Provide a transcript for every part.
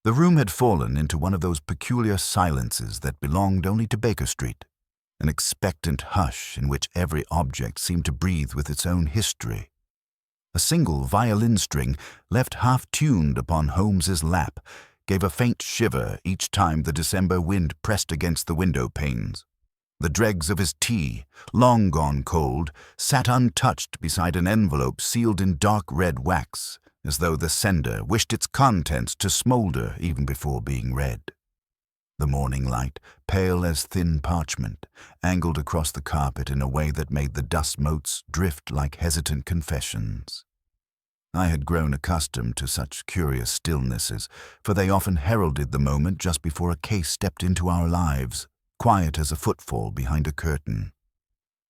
The room had fallen into one of those peculiar silences that belonged only to Baker Street, an expectant hush in which every object seemed to breathe with its own history. A single violin string, left half-tuned upon Holmes's lap, gave a faint shiver each time the December wind pressed against the window panes. The dregs of his tea, long gone cold, sat untouched beside an envelope sealed in dark red wax, as though the sender wished its contents to smoulder even before being read. The morning light, pale as thin parchment, angled across the carpet in a way that made the dust motes drift like hesitant confessions. I had grown accustomed to such curious stillnesses, for they often heralded the moment just before a case stepped into our lives, quiet as a footfall behind a curtain.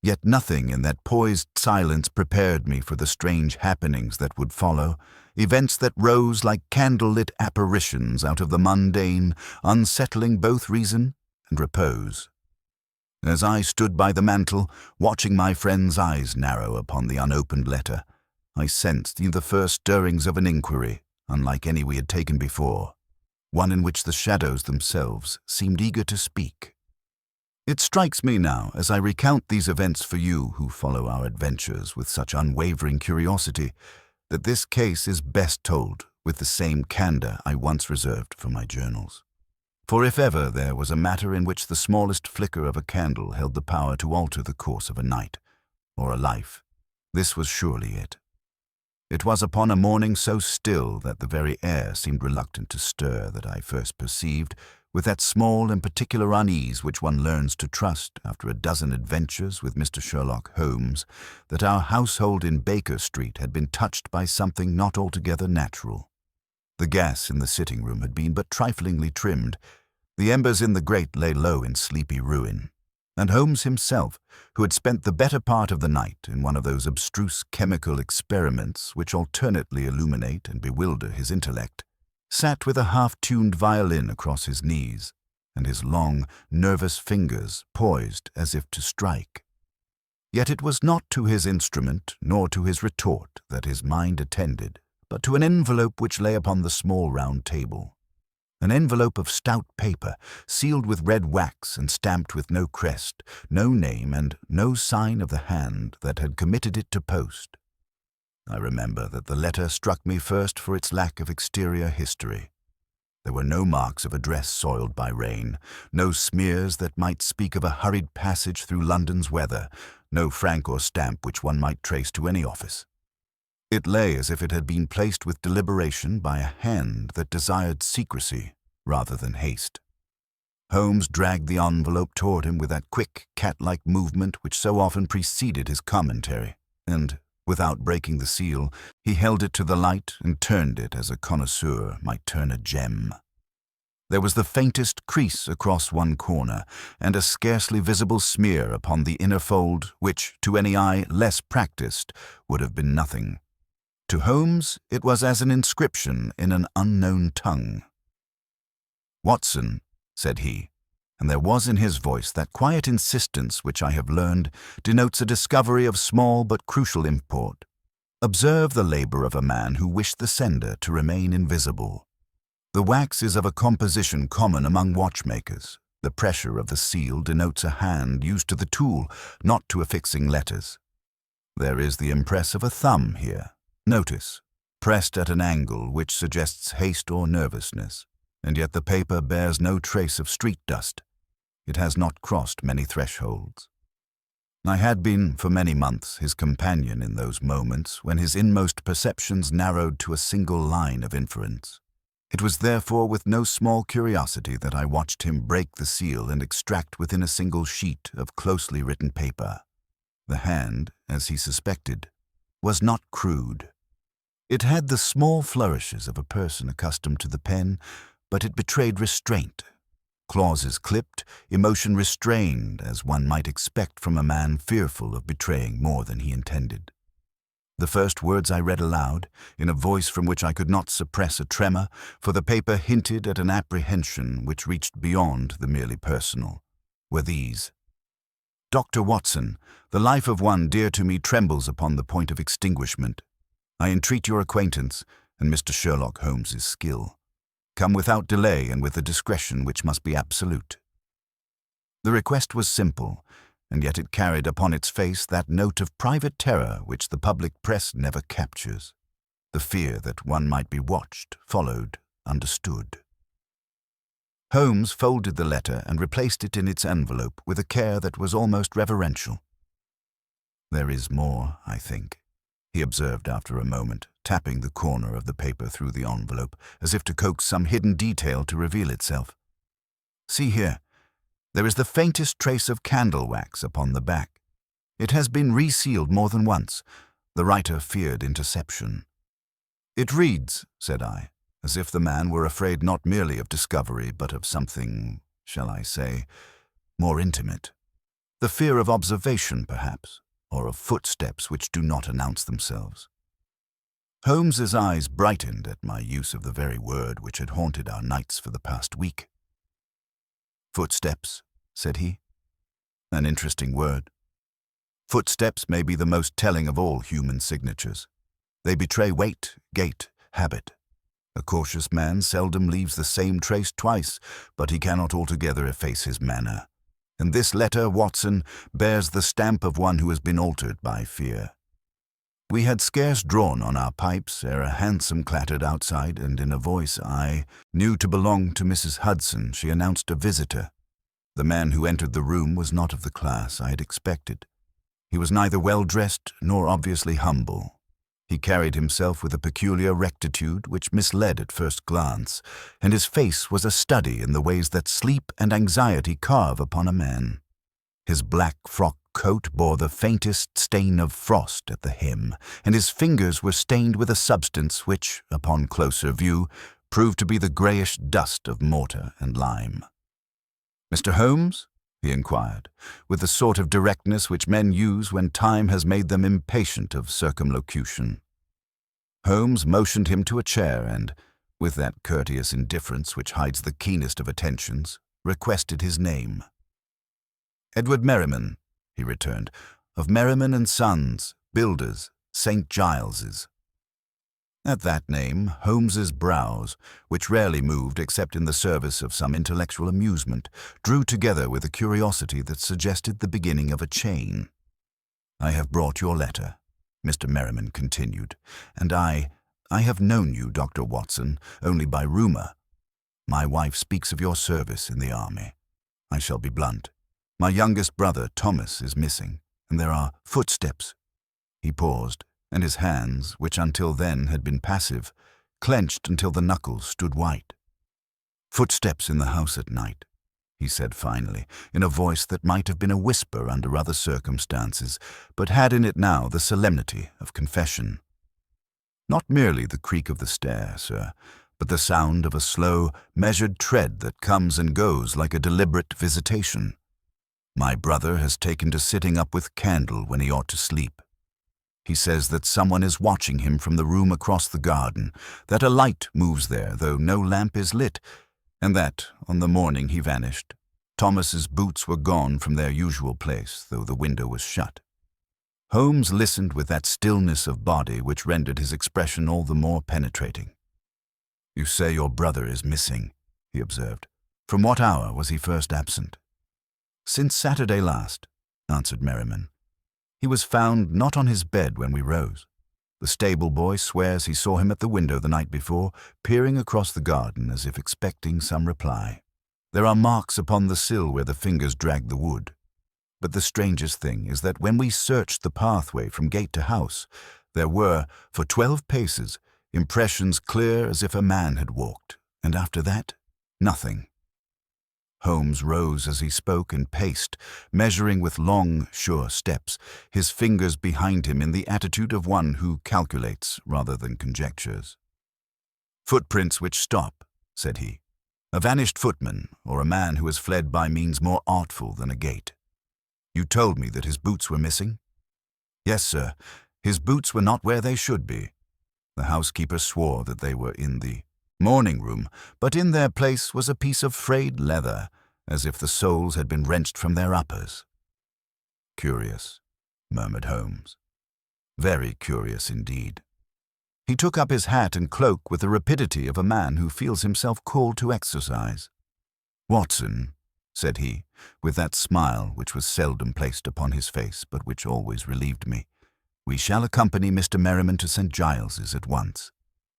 Yet nothing in that poised silence prepared me for the strange happenings that would follow, events that rose like candlelit apparitions out of the mundane, unsettling both reason and repose. As I stood by the mantel, watching my friend's eyes narrow upon the unopened letter, I sensed the first stirrings of an inquiry, unlike any we had taken before, one in which the shadows themselves seemed eager to speak. It strikes me now, as I recount these events for you who follow our adventures with such unwavering curiosity, that this case is best told with the same candor I once reserved for my journals. For if ever there was a matter in which the smallest flicker of a candle held the power to alter the course of a night, or a life, this was surely it. It was upon a morning so still that the very air seemed reluctant to stir that I first perceived, with that small and particular unease which one learns to trust after a dozen adventures with Mr. Sherlock Holmes, that our household in Baker Street had been touched by something not altogether natural. The gas in the sitting-room had been but triflingly trimmed, the embers in the grate lay low in sleepy ruin, and Holmes himself, who had spent the better part of the night in one of those abstruse chemical experiments which alternately illuminate and bewilder his intellect, sat with a half-tuned violin across his knees, and his long, nervous fingers poised as if to strike. Yet it was not to his instrument nor to his retort that his mind attended, but to an envelope which lay upon the small round table. An envelope of stout paper, sealed with red wax and stamped with no crest, no name, and no sign of the hand that had committed it to post. I remember that the letter struck me first for its lack of exterior history. There were no marks of address soiled by rain, no smears that might speak of a hurried passage through London's weather, no frank or stamp which one might trace to any office. It lay as if it had been placed with deliberation by a hand that desired secrecy rather than haste. Holmes dragged the envelope toward him with that quick, cat-like movement which so often preceded his commentary, and, without breaking the seal, he held it to the light and turned it as a connoisseur might turn a gem. There was the faintest crease across one corner, and a scarcely visible smear upon the inner fold which, to any eye less practiced, would have been nothing. To Holmes it was as an inscription in an unknown tongue. "Watson," said he, and there was in his voice that quiet insistence which I have learned denotes a discovery of small but crucial import. "Observe the labor of a man who wished the sender to remain invisible. The wax is of a composition common among watchmakers. The pressure of the seal denotes a hand used to the tool, not to affixing letters. There is the impress of a thumb here. Notice, pressed at an angle which suggests haste or nervousness, and yet the paper bears no trace of street dust. It has not crossed many thresholds." I had been, for many months, his companion in those moments when his inmost perceptions narrowed to a single line of inference. It was therefore with no small curiosity that I watched him break the seal and extract within a single sheet of closely written paper. The hand, as he suspected, was not crude. It had the small flourishes of a person accustomed to the pen, but it betrayed restraint. Clauses clipped, emotion restrained, as one might expect from a man fearful of betraying more than he intended. The first words I read aloud, in a voice from which I could not suppress a tremor, for the paper hinted at an apprehension which reached beyond the merely personal, were these: "Dr. Watson, the life of one dear to me trembles upon the point of extinguishment. I entreat your acquaintance and Mr. Sherlock Holmes's skill. come without delay and with a discretion which must be absolute. The request was simple, and yet it carried upon its face that note of private terror which the public press never captures, the fear that one might be watched, followed, understood. Holmes folded the letter and replaced it in its envelope with a care that was almost reverential. "There is more, I think," he observed after a moment, tapping the corner of the paper through the envelope, as if to coax some hidden detail to reveal itself. "See here. There is the faintest trace of candle wax upon the back. It has been resealed more than once. The writer feared interception." "It reads," said I, as if the man were afraid not merely of discovery, but of something, shall I say, more intimate. The fear of observation, perhaps, or of footsteps which do not announce themselves. Holmes's eyes brightened at my use of the very word which had haunted our nights for the past week. "Footsteps," said he. "An interesting word. Footsteps may be the most telling of all human signatures. They betray weight, gait, habit. A cautious man seldom leaves the same trace twice, but he cannot altogether efface his manner. And this letter, Watson, bears the stamp of one who has been altered by fear." We had scarce drawn on our pipes ere a hansom clattered outside, and in a voice I knew to belong to Mrs. Hudson, she announced a visitor. The man who entered the room was not of the class I had expected. He was neither well-dressed nor obviously humble. He carried himself with a peculiar rectitude which misled at first glance, and his face was a study in the ways that sleep and anxiety carve upon a man. His black frock coat bore the faintest stain of frost at the hem, and his fingers were stained with a substance which, upon closer view, proved to be the greyish dust of mortar and lime. "Mr. Holmes?" he inquired, with the sort of directness which men use when time has made them impatient of circumlocution. Holmes motioned him to a chair and, with that courteous indifference which hides the keenest of attentions, requested his name. "Edward Merriman," he returned, "of Merriman and Sons, builders, St. Giles's." At that name, Holmes's brows, which rarely moved except in the service of some intellectual amusement, drew together with a curiosity that suggested the beginning of a chain. "I have brought your letter," Mr. Merriman continued, "and I have known you, Dr. Watson, only by rumor. My wife speaks of your service in the army. I shall be blunt. My youngest brother, Thomas, is missing, and there are footsteps." He paused, and his hands, which until then had been passive, clenched until the knuckles stood white. "Footsteps in the house at night," he said finally, in a voice that might have been a whisper under other circumstances, but had in it now the solemnity of confession. "Not merely the creak of the stair, sir, but the sound of a slow, measured tread that comes and goes like a deliberate visitation. My brother has taken to sitting up with candle when he ought to sleep. He says that someone is watching him from the room across the garden, that a light moves there, though no lamp is lit, and that, on the morning he vanished, Thomas's boots were gone from their usual place, though the window was shut." Holmes listened with that stillness of body which rendered his expression all the more penetrating. "You say your brother is missing," he observed. "From what hour was he first absent?" "Since Saturday last," answered Merriman. "He was found not on his bed when we rose. The stable boy swears he saw him at the window the night before, peering across the garden as if expecting some reply. There are marks upon the sill where the fingers dragged the wood. But the strangest thing is that when we searched the pathway from gate to house, there were, for 12 paces, impressions clear as if a man had walked, and after that, nothing." Holmes rose as he spoke and paced, measuring with long, sure steps, his fingers behind him in the attitude of one who calculates rather than conjectures. "Footprints which stop," said he. "A vanished footman, or a man who has fled by means more artful than a gate. You told me that his boots were missing?" "Yes, sir. His boots were not where they should be. The housekeeper swore that they were in the morning room, but in their place was a piece of frayed leather, as if the soles had been wrenched from their uppers." "Curious," murmured Holmes. "Very curious indeed." He took up his hat and cloak with the rapidity of a man who feels himself called to exercise. "Watson," said he, with that smile which was seldom placed upon his face, but which always relieved me, "we shall accompany Mr. Merriman to St. Giles's at once.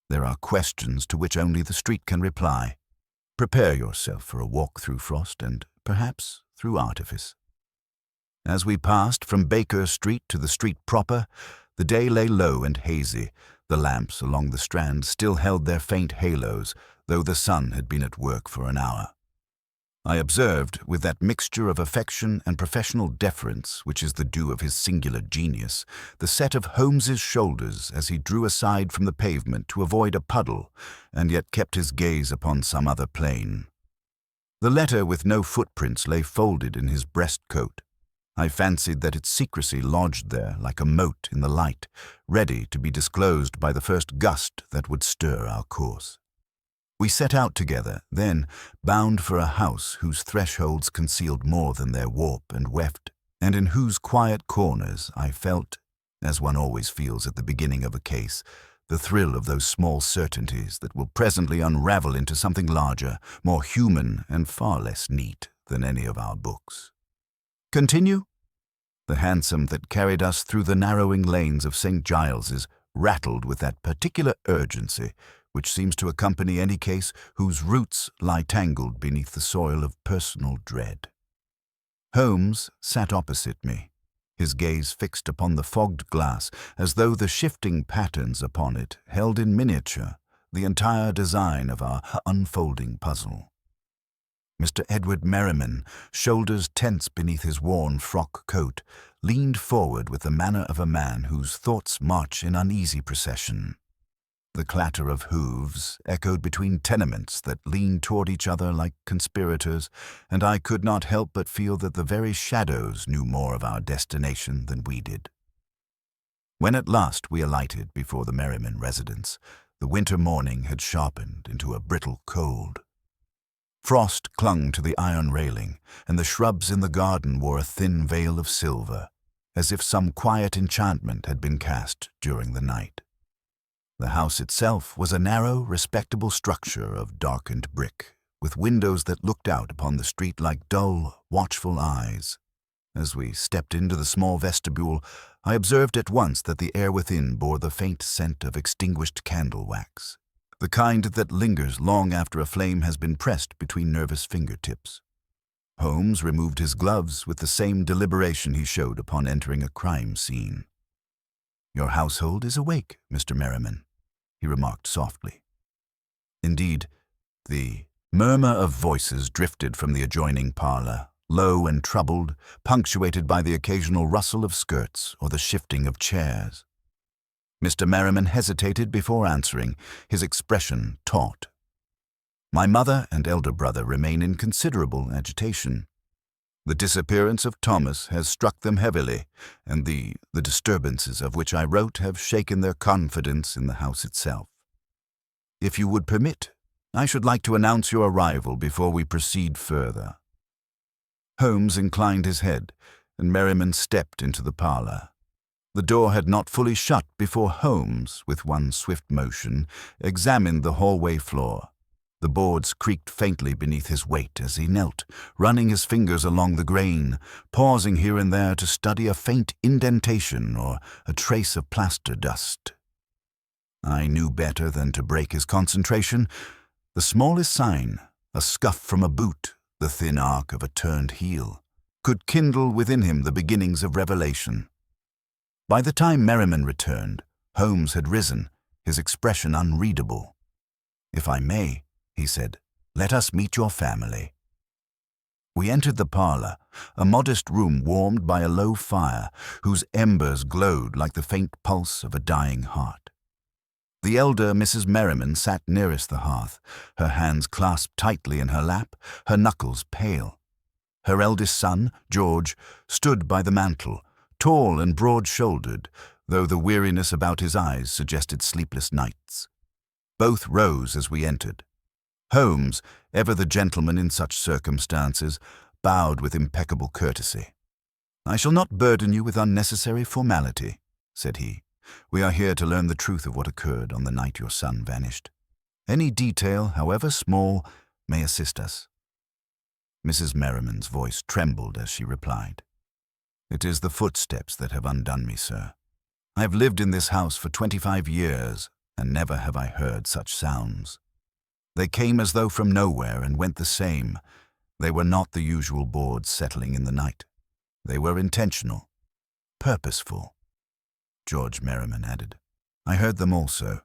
There are questions to which only the street can reply. Prepare yourself for a walk through frost and, perhaps, through artifice." As we passed from Baker Street to the street proper, the day lay low and hazy. The lamps along the Strand still held their faint halos, though the sun had been at work for an hour. I observed, with that mixture of affection and professional deference which is the due of his singular genius, the set of Holmes's shoulders as he drew aside from the pavement to avoid a puddle, and yet kept his gaze upon some other plane. The letter with no footprints lay folded in his breast coat. I fancied that its secrecy lodged there like a mote in the light, ready to be disclosed by the first gust that would stir our course. We set out together, then, bound for a house whose thresholds concealed more than their warp and weft, and in whose quiet corners I felt, as one always feels at the beginning of a case, the thrill of those small certainties that will presently unravel into something larger, more human, and far less neat than any of our books. "Continue?" The hansom that carried us through the narrowing lanes of St. Giles's rattled with that particular urgency which seems to accompany any case whose roots lie tangled beneath the soil of personal dread. Holmes sat opposite me, his gaze fixed upon the fogged glass as though the shifting patterns upon it held in miniature the entire design of our unfolding puzzle. Mr. Edward Merriman, shoulders tense beneath his worn frock coat, leaned forward with the manner of a man whose thoughts march in uneasy procession. The clatter of hooves echoed between tenements that leaned toward each other like conspirators, and I could not help but feel that the very shadows knew more of our destination than we did. When at last we alighted before the Merriman residence, the winter morning had sharpened into a brittle cold. Frost clung to the iron railing, and the shrubs in the garden wore a thin veil of silver, as if some quiet enchantment had been cast during the night. The house itself was a narrow, respectable structure of darkened brick, with windows that looked out upon the street like dull, watchful eyes. As we stepped into the small vestibule, I observed at once that the air within bore the faint scent of extinguished candle wax, the kind that lingers long after a flame has been pressed between nervous fingertips. Holmes removed his gloves with the same deliberation he showed upon entering a crime scene. "Your household is awake, Mr. Merriman," he remarked softly. Indeed, the murmur of voices drifted from the adjoining parlor, low and troubled, punctuated by the occasional rustle of skirts or the shifting of chairs. Mr. Merriman hesitated before answering, his expression taut. My mother and elder brother remain in considerable agitation. The disappearance of Thomas has struck them heavily, and the disturbances of which I wrote have shaken their confidence in the house itself. If you would permit, I should like to announce your arrival before we proceed further." Holmes inclined his head, and Merriman stepped into the parlor. The door had not fully shut before Holmes, with one swift motion, examined the hallway floor. The boards creaked faintly beneath his weight as he knelt, running his fingers along the grain, pausing here and there to study a faint indentation or a trace of plaster dust. I knew better than to break his concentration. The smallest sign, a scuff from a boot, the thin arc of a turned heel, could kindle within him the beginnings of revelation. By the time Merriman returned, Holmes had risen, his expression unreadable. "If I may," he said, "let us meet your family." We entered the parlor, a modest room warmed by a low fire, whose embers glowed like the faint pulse of a dying heart. The elder Mrs. Merriman sat nearest the hearth, her hands clasped tightly in her lap, her knuckles pale. Her eldest son, George, stood by the mantel, tall and broad-shouldered, though the weariness about his eyes suggested sleepless nights. Both rose as we entered. Holmes, ever the gentleman in such circumstances, bowed with impeccable courtesy. "I shall not burden you with unnecessary formality," said he. We are here to learn the truth of what occurred on the night your son vanished. Any detail, however small, may assist us." Mrs. Merriman's voice trembled as she replied, "It is the footsteps that have undone me, sir. I have lived in this house for 25 years, and never have I heard such sounds. They came as though from nowhere and went the same. They were not the usual boards settling in the night. They were intentional, purposeful." George Merriman added, "I heard them also,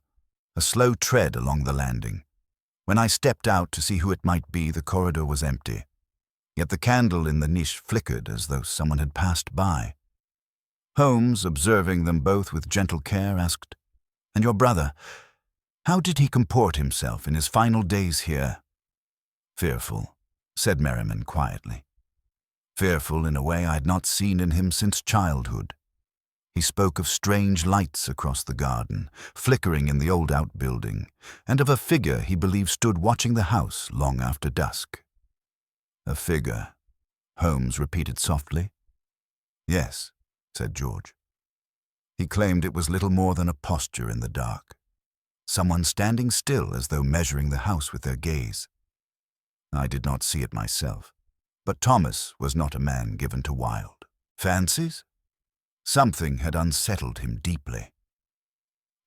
a slow tread along the landing. When I stepped out to see who it might be, the corridor was empty. Yet the candle in the niche flickered as though someone had passed by." Holmes, observing them both with gentle care, asked, "And your brother, how did he comport himself in his final days here?" "Fearful," said Merriman quietly. "Fearful in a way I had not seen in him since childhood. He spoke of strange lights across the garden, flickering in the old outbuilding, and of a figure he believed stood watching the house long after dusk." "A figure," Holmes repeated softly. "Yes," said George. "He claimed it was little more than a posture in the dark. Someone standing still as though measuring the house with their gaze. I did not see it myself, but Thomas was not a man given to wild fancies. Something had unsettled him deeply."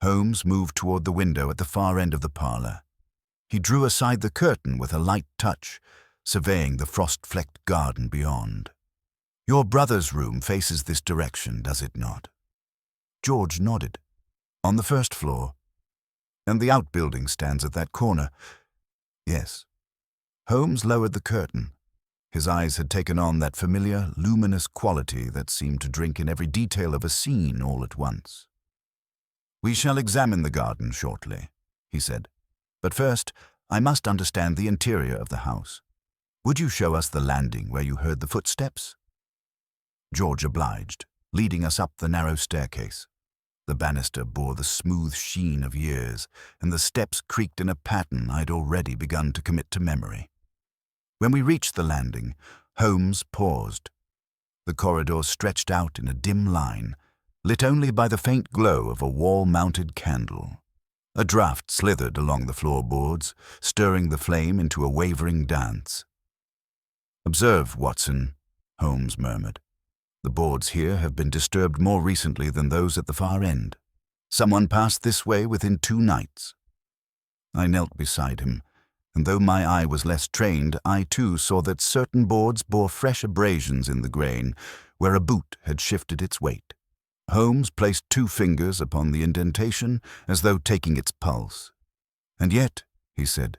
Holmes moved toward the window at the far end of the parlor. He drew aside the curtain with a light touch, surveying the frost-flecked garden beyond. "Your brother's room faces this direction, does it not?" George nodded. "On the first floor. And the outbuilding stands at that corner." "Yes." Holmes lowered the curtain. His eyes had taken on that familiar, luminous quality that seemed to drink in every detail of a scene all at once. "We shall examine the garden shortly," he said. "But first, I must understand the interior of the house. Would you show us the landing where you heard the footsteps?" George obliged, leading us up the narrow staircase. The banister bore the smooth sheen of years, and the steps creaked in a pattern I'd already begun to commit to memory. When we reached the landing, Holmes paused. The corridor stretched out in a dim line, lit only by the faint glow of a wall-mounted candle. A draught slithered along the floorboards, stirring the flame into a wavering dance. "Observe, Watson," Holmes murmured. "The boards here have been disturbed more recently than those at the far end. Someone passed this way within 2 nights. I knelt beside him, and though my eye was less trained, I too saw that certain boards bore fresh abrasions in the grain, where a boot had shifted its weight. Holmes placed 2 fingers upon the indentation, as though taking its pulse. "And yet," he said,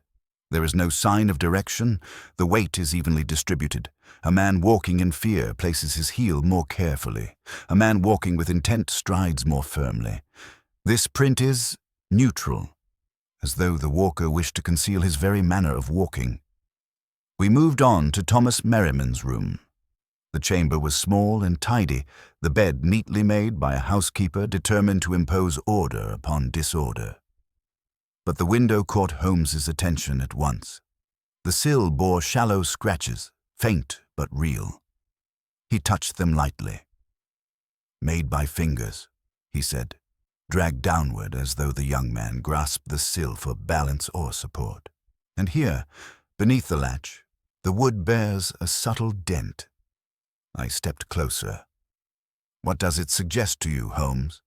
"there is no sign of direction. The weight is evenly distributed. A man walking in fear places his heel more carefully. A man walking with intent strides more firmly. This print is neutral, as though the walker wished to conceal his very manner of walking." We moved on to Thomas Merriman's room. The chamber was small and tidy, the bed neatly made by a housekeeper determined to impose order upon disorder. But the window caught Holmes's attention at once. The sill bore shallow scratches, faint but real. He touched them lightly. "Made by fingers," he said, dragged downward as though the young man grasped the sill for balance or support. "And here, beneath the latch, the wood bears a subtle dent." I stepped closer. "What does it suggest to you, Holmes?"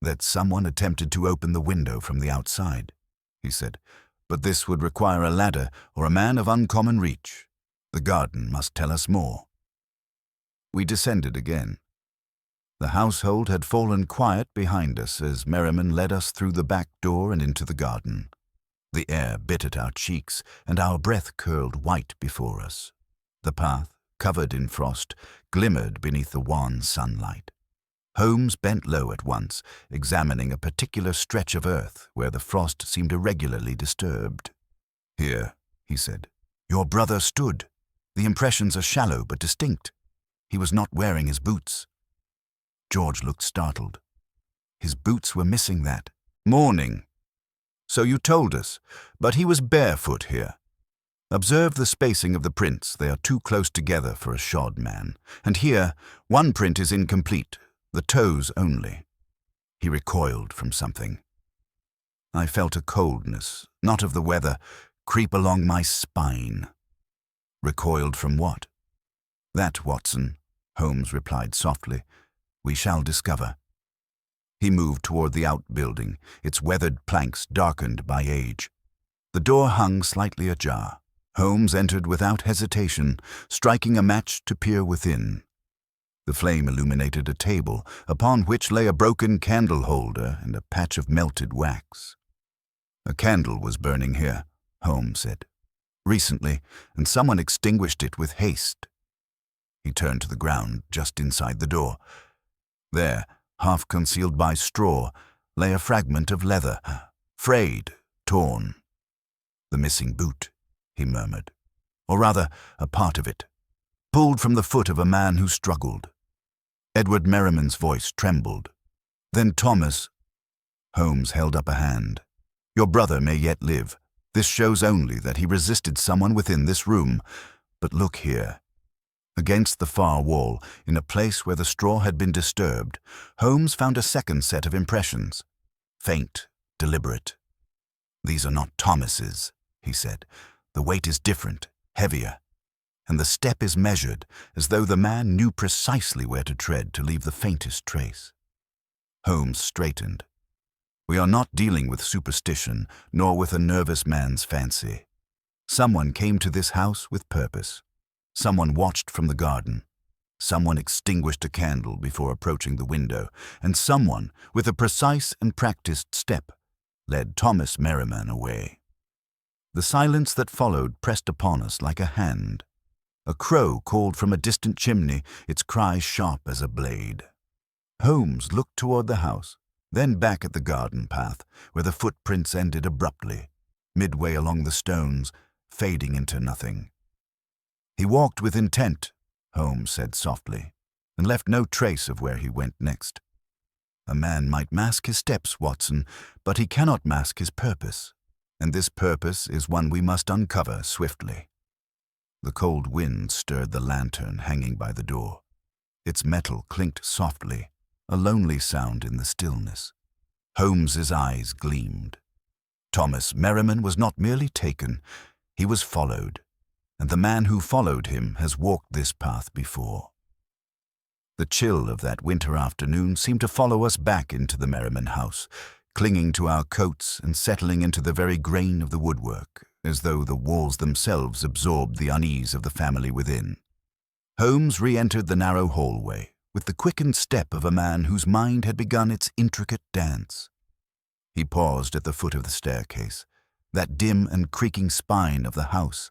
"That someone attempted to open the window from the outside," he said. "But this would require a ladder or a man of uncommon reach. The garden must tell us more." We descended again. The household had fallen quiet behind us as Merriman led us through the back door and into the garden. The air bit at our cheeks, and our breath curled white before us. The path, covered in frost, glimmered beneath the wan sunlight. Holmes bent low at once, examining a particular stretch of earth where the frost seemed irregularly disturbed. "Here," he said, "your brother stood. The impressions are shallow but distinct. He was not wearing his boots." George looked startled. His boots were missing that morning. "So you told us, but he was barefoot here. Observe the spacing of the prints. They are too close together for a shod man. And here, one print is incomplete, the toes only." He recoiled from something. I felt a coldness, not of the weather, creep along my spine. Recoiled from what? That, Watson, Holmes replied softly, we shall discover. He moved toward the outbuilding, its weathered planks darkened by age. The door hung slightly ajar. Holmes entered without hesitation, striking a match to peer within. The flame illuminated a table, upon which lay a broken candle holder and a patch of melted wax. A candle was burning here, Holmes said. Recently, and someone extinguished it with haste. He turned to the ground just inside the door. There, half concealed by straw, lay a fragment of leather, frayed, torn. The missing boot, he murmured, or rather, a part of it, pulled from the foot of a man who struggled. Edward Merriman's voice trembled. Then Thomas. Holmes held up a hand. Your brother may yet live. This shows only that he resisted someone within this room. But look here. Against the far wall, in a place where the straw had been disturbed, Holmes found a second set of impressions. Faint, deliberate. These are not Thomas's, he said. The weight is different, heavier. And the step is measured, as though the man knew precisely where to tread to leave the faintest trace. Holmes straightened. We are not dealing with superstition, nor with a nervous man's fancy. Someone came to this house with purpose. Someone watched from the garden. Someone extinguished a candle before approaching the window, and someone, with a precise and practiced step, led Thomas Merriman away. The silence that followed pressed upon us like a hand. A crow called from a distant chimney, its cry sharp as a blade. Holmes looked toward the house, then back at the garden path, where the footprints ended abruptly, midway along the stones, fading into nothing. He walked with intent, Holmes said softly, and left no trace of where he went next. A man might mask his steps, Watson, but he cannot mask his purpose, and this purpose is one we must uncover swiftly. The cold wind stirred the lantern hanging by the door. Its metal clinked softly, a lonely sound in the stillness. Holmes's eyes gleamed. Thomas Merriman was not merely taken, he was followed, and the man who followed him has walked this path before. The chill of that winter afternoon seemed to follow us back into the Merriman house, clinging to our coats and settling into the very grain of the woodwork, as though the walls themselves absorbed the unease of the family within. Holmes re-entered the narrow hallway, with the quickened step of a man whose mind had begun its intricate dance. He paused at the foot of the staircase, that dim and creaking spine of the house,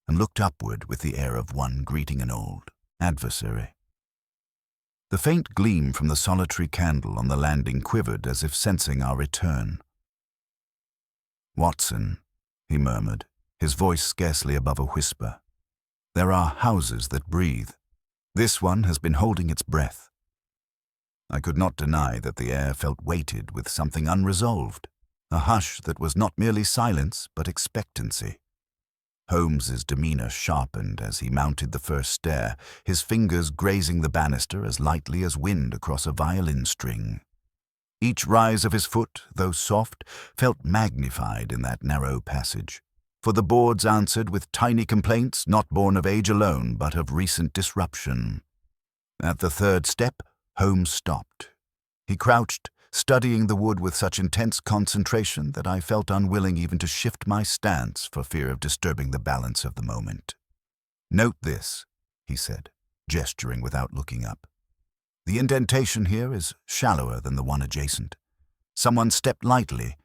and looked upward with the air of one greeting an old adversary. The faint gleam from the solitary candle on the landing quivered as if sensing our return. Watson, he murmured, his voice scarcely above a whisper. There are houses that breathe. This one has been holding its breath. I could not deny that the air felt weighted with something unresolved, a hush that was not merely silence but expectancy. Holmes's demeanor sharpened as he mounted the first stair, his fingers grazing the banister as lightly as wind across a violin string. Each rise of his foot, though soft, felt magnified in that narrow passage, for the boards answered with tiny complaints not born of age alone but of recent disruption. At the third step, Holmes stopped. He crouched, studying the wood with such intense concentration that I felt unwilling even to shift my stance for fear of disturbing the balance of the moment. Note this, he said, gesturing without looking up. The indentation here is shallower than the one adjacent. Someone stepped lightly,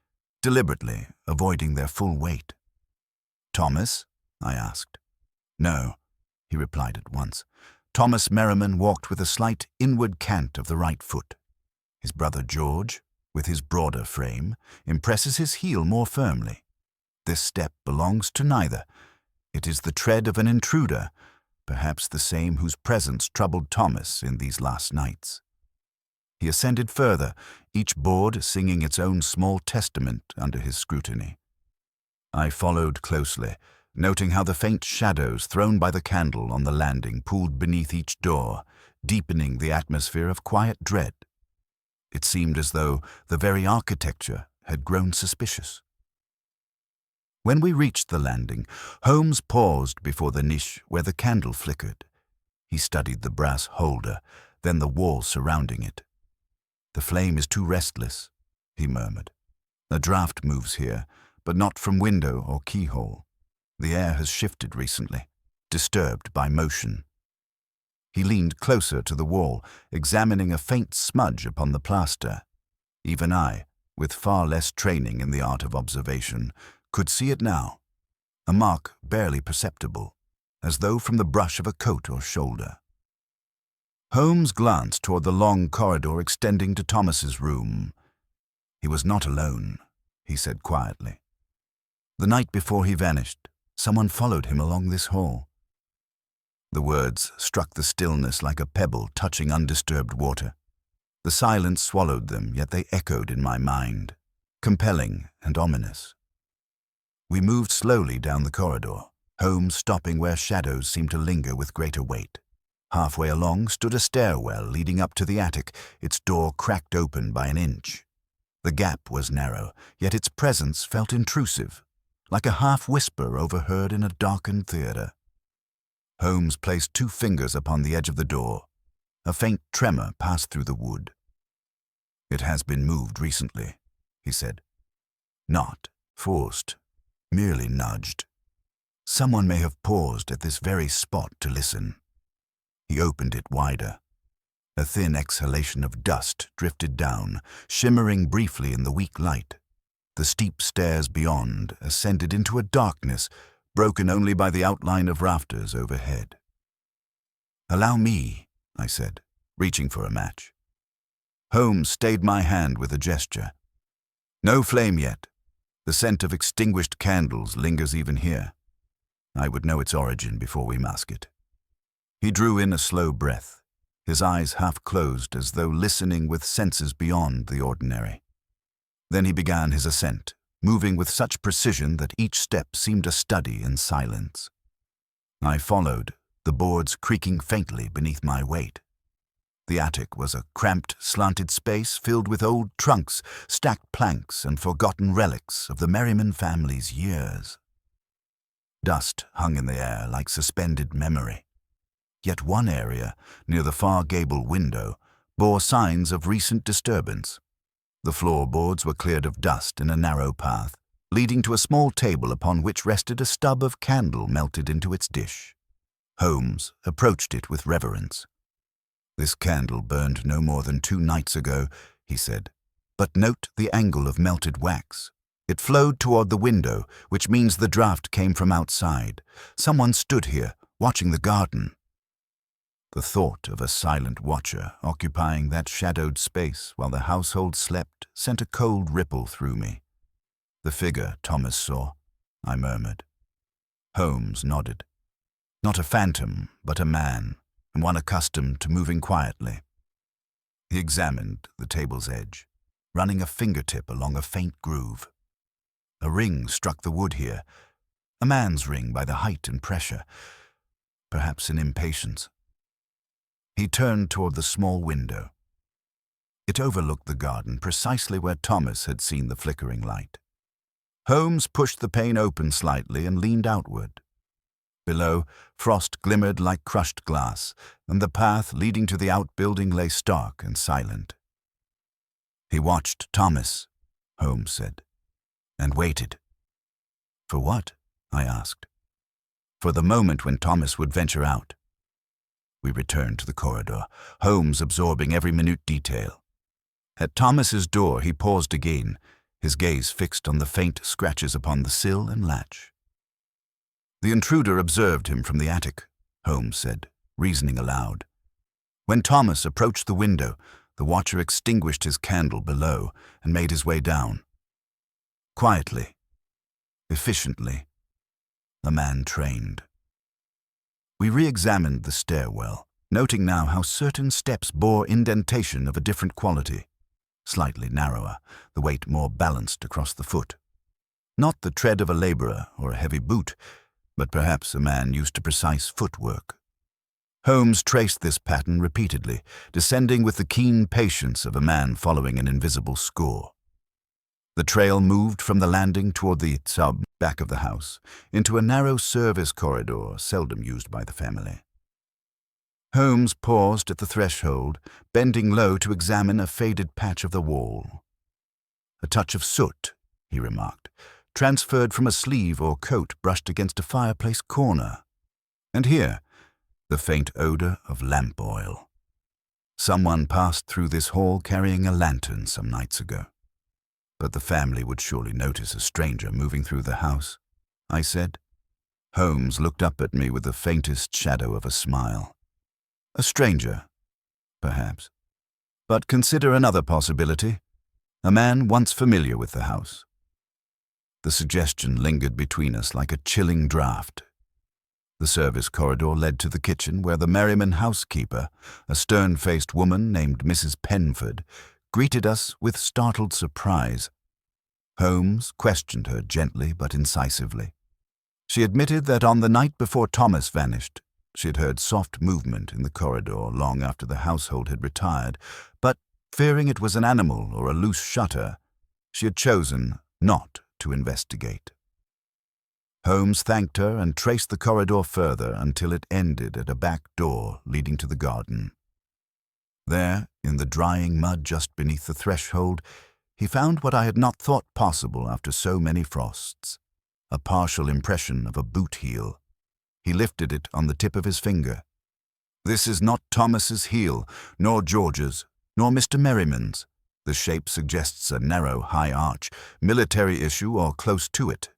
deliberately, avoiding their full weight. Thomas? I asked. No, he replied at once. Thomas Merriman walked with a slight inward cant of the right foot. His brother George, with his broader frame, impresses his heel more firmly. This step belongs to neither. It is the tread of an intruder, perhaps the same whose presence troubled Thomas in these last nights. He ascended further, each board singing its own small testament under his scrutiny. I followed closely, noting how the faint shadows thrown by the candle on the landing pooled beneath each door, deepening the atmosphere of quiet dread. It seemed as though the very architecture had grown suspicious. When we reached the landing, Holmes paused before the niche where the candle flickered. He studied the brass holder, then the wall surrounding it. "The flame is too restless," he murmured. "A draught moves here, but not from window or keyhole. The air has shifted recently, disturbed by motion." He leaned closer to the wall, examining a faint smudge upon the plaster. Even I, with far less training in the art of observation, could see it now, a mark barely perceptible, as though from the brush of a coat or shoulder. Holmes glanced toward the long corridor extending to Thomas's room. "He was not alone," he said quietly. "The night before he vanished, someone followed him along this hall." The words struck the stillness like a pebble touching undisturbed water. The silence swallowed them, yet they echoed in my mind, compelling and ominous. We moved slowly down the corridor, Holmes stopping where shadows seemed to linger with greater weight. Halfway along stood a stairwell leading up to the attic, its door cracked open by an inch. The gap was narrow, yet its presence felt intrusive, like a half-whisper overheard in a darkened theater. Holmes placed 2 fingers upon the edge of the door. A faint tremor passed through the wood. "It has been moved recently," he said. "Not forced, merely nudged. Someone may have paused at this very spot to listen." He opened it wider. A thin exhalation of dust drifted down, shimmering briefly in the weak light. The steep stairs beyond ascended into a darkness broken only by the outline of rafters overhead. "Allow me," I said, reaching for a match. Holmes stayed my hand with a gesture. "No flame yet. The scent of extinguished candles lingers even here. I would know its origin before we mask it." He drew in a slow breath, his eyes half closed as though listening with senses beyond the ordinary. Then he began his ascent, moving with such precision that each step seemed a study in silence. I followed, the boards creaking faintly beneath my weight. The attic was a cramped, slanted space filled with old trunks, stacked planks, and forgotten relics of the Merriman family's years. Dust hung in the air like suspended memory. Yet one area, near the far gable window, bore signs of recent disturbance. The floorboards were cleared of dust in a narrow path, leading to a small table upon which rested a stub of candle melted into its dish. Holmes approached it with reverence. "This candle burned no more than 2 nights ago," he said. "But note the angle of melted wax. It flowed toward the window, which means the draught came from outside. Someone stood here, watching the garden." The thought of a silent watcher occupying that shadowed space while the household slept sent a cold ripple through me. "The figure Thomas saw," I murmured. Holmes nodded. "Not a phantom, but a man, and one accustomed to moving quietly." He examined the table's edge, running a fingertip along a faint groove. A ring struck the wood here, a man's ring by the height and pressure, perhaps in impatience. He turned toward the small window. It overlooked the garden precisely where Thomas had seen the flickering light. Holmes pushed the pane open slightly and leaned outward. Below, frost glimmered like crushed glass, and the path leading to the outbuilding lay stark and silent. "He watched Thomas," Holmes said, "and waited." "For what?" I asked. "For the moment when Thomas would venture out." We returned to the corridor, Holmes absorbing every minute detail. At Thomas's door he paused again, his gaze fixed on the faint scratches upon the sill and latch. "The intruder observed him from the attic," Holmes said, reasoning aloud. "When Thomas approached the window, the watcher extinguished his candle below and made his way down. Quietly, efficiently, a man trained." We re-examined the stairwell, noting now how certain steps bore indentation of a different quality, slightly narrower, the weight more balanced across the foot. Not the tread of a laborer or a heavy boot, but perhaps a man used to precise footwork. Holmes traced this pattern repeatedly, descending with the keen patience of a man following an invisible score. The trail moved from the landing toward the back of the house, into a narrow service corridor seldom used by the family. Holmes paused at the threshold, bending low to examine a faded patch of the wall. "A touch of soot," he remarked, "transferred from a sleeve or coat brushed against a fireplace corner. And here, the faint odor of lamp oil. Someone passed through this hall carrying a lantern some nights ago. But the family would surely notice a stranger moving through the house," I said. Holmes looked up at me with the faintest shadow of a smile. "A stranger, perhaps. But consider another possibility. A man once familiar with the house." The suggestion lingered between us like a chilling draught. The service corridor led to the kitchen, where the Merriman housekeeper, a stern-faced woman named Mrs. Penford, greeted us with startled surprise. Holmes questioned her gently but incisively. She admitted that on the night before Thomas vanished, she had heard soft movement in the corridor long after the household had retired, but fearing it was an animal or a loose shutter, she had chosen not to investigate. Holmes thanked her and traced the corridor further until it ended at a back door leading to the garden. There, in the drying mud just beneath the threshold, he found what I had not thought possible after so many frosts: a partial impression of a boot heel. He lifted it on the tip of his finger. "This is not Thomas's heel, nor George's, nor Mr. Merriman's. The shape suggests a narrow, high arch, military issue or close to it."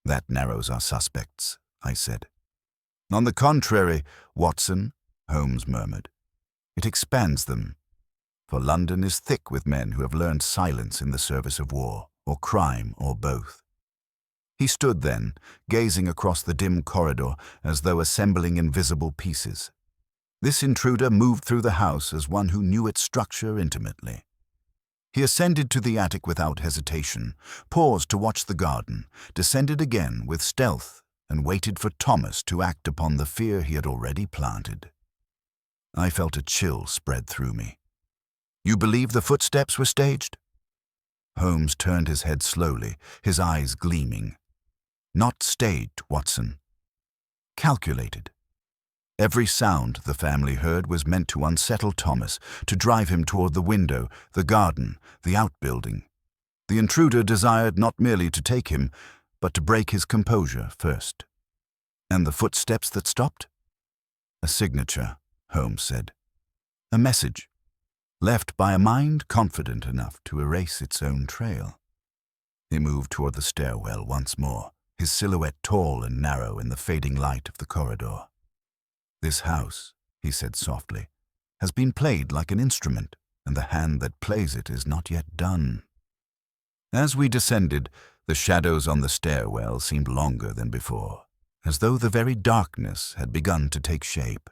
"That narrows our suspects," I said. "On the contrary, Watson," Holmes murmured. "It expands them, for London is thick with men who have learned silence in the service of war, or crime, or both." He stood then, gazing across the dim corridor as though assembling invisible pieces. This intruder moved through the house as one who knew its structure intimately. He ascended to the attic without hesitation, paused to watch the garden, descended again with stealth, and waited for Thomas to act upon the fear he had already planted. I felt a chill spread through me. "You believe the footsteps were staged?" Holmes turned his head slowly, his eyes gleaming. "Not staged, Watson. Calculated. Every sound the family heard was meant to unsettle Thomas, to drive him toward the window, the garden, the outbuilding. The intruder desired not merely to take him, but to break his composure first." "And the footsteps that stopped?" "A signature," Holmes said. "A message, left by a mind confident enough to erase its own trail." He moved toward the stairwell once more, his silhouette tall and narrow in the fading light of the corridor. "This house," he said softly, "has been played like an instrument, and the hand that plays it is not yet done." As we descended, the shadows on the stairwell seemed longer than before, as though the very darkness had begun to take shape.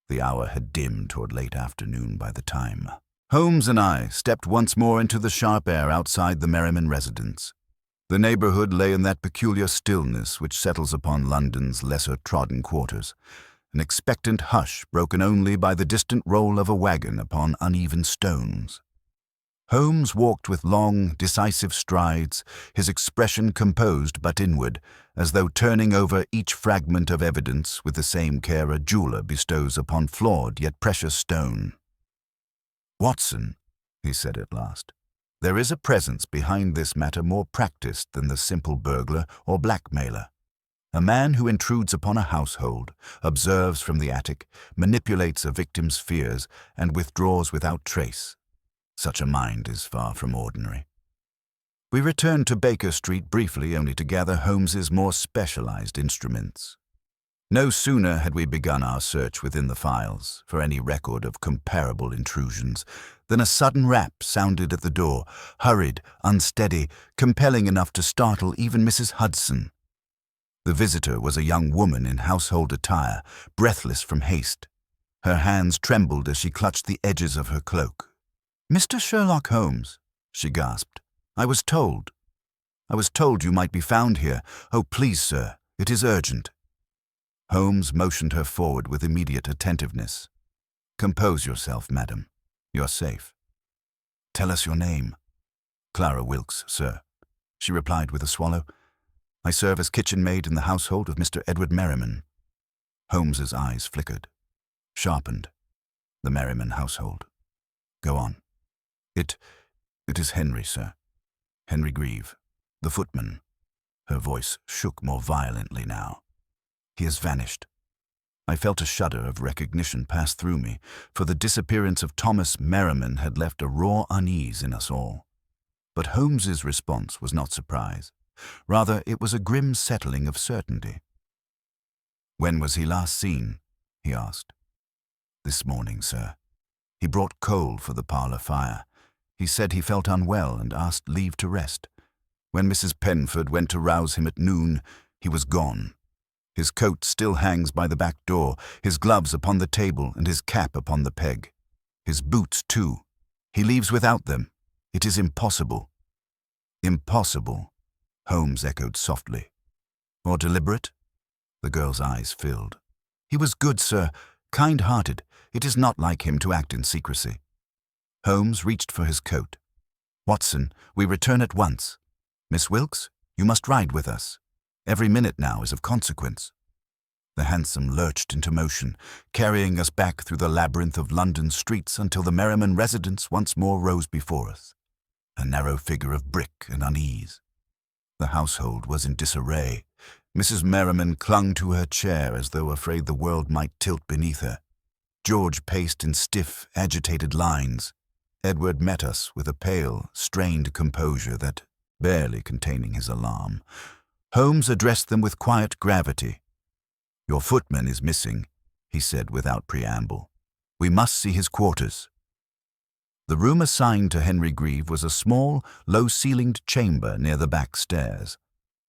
The hour had dimmed toward late afternoon by the time. Holmes and I stepped once more into the sharp air outside the Merriman residence. The neighborhood lay in that peculiar stillness which settles upon London's lesser-trodden quarters, an expectant hush broken only by the distant roll of a wagon upon uneven stones. Holmes walked with long, decisive strides, his expression composed but inward, as though turning over each fragment of evidence with the same care a jeweler bestows upon flawed yet precious stone. "Watson," he said at last, "there is a presence behind this matter more practiced than the simple burglar or blackmailer. A man who intrudes upon a household, observes from the attic, manipulates a victim's fears, and withdraws without trace. Such a mind is far from ordinary." We returned to Baker Street briefly, only to gather Holmes's more specialized instruments. No sooner had we begun our search within the files for any record of comparable intrusions than a sudden rap sounded at the door, hurried, unsteady, compelling enough to startle even Mrs. Hudson. The visitor was a young woman in household attire, breathless from haste. Her hands trembled as she clutched the edges of her cloak. "Mr. Sherlock Holmes," she gasped, I was told you might be found here. Oh, please, sir, it is urgent." Holmes motioned her forward with immediate attentiveness. "Compose yourself, madam. You're safe." "Tell us your name." "Clara Wilkes, sir," she replied with a swallow. "I serve as kitchen maid in the household of Mr. Edward Merriman." Holmes's eyes flickered, sharpened. "The Merriman household. Go on." It is Henry, sir. Henry Grieve, the footman." Her voice shook more violently now. "He has vanished." I felt a shudder of recognition pass through me, for the disappearance of Thomas Merriman had left a raw unease in us all. But Holmes's response was not surprise. Rather, it was a grim settling of certainty. "When was he last seen?" he asked. "This morning, sir. He brought coal for the parlor fire. He said he felt unwell and asked leave to rest. When Mrs. Penford went to rouse him at noon, he was gone. His coat still hangs by the back door, his gloves upon the table and his cap upon the peg. His boots, too. He leaves without them. It is impossible." "Impossible," Holmes echoed softly. "Or deliberate?" The girl's eyes filled. "He was good, sir, kind-hearted. It is not like him to act in secrecy." Holmes reached for his coat. "Watson, we return at once. Miss Wilkes, you must ride with us. Every minute now is of consequence." The hansom lurched into motion, carrying us back through the labyrinth of London streets until the Merriman residence once more rose before us, a narrow figure of brick and unease. The household was in disarray. Mrs. Merriman clung to her chair as though afraid the world might tilt beneath her. George paced in stiff, agitated lines. Edward met us with a pale, strained composure that barely containing his alarm. Holmes addressed them with quiet gravity. "Your footman is missing," he said without preamble. "We must see his quarters." The room assigned to Henry Grieve was a small, low-ceilinged chamber near the back stairs.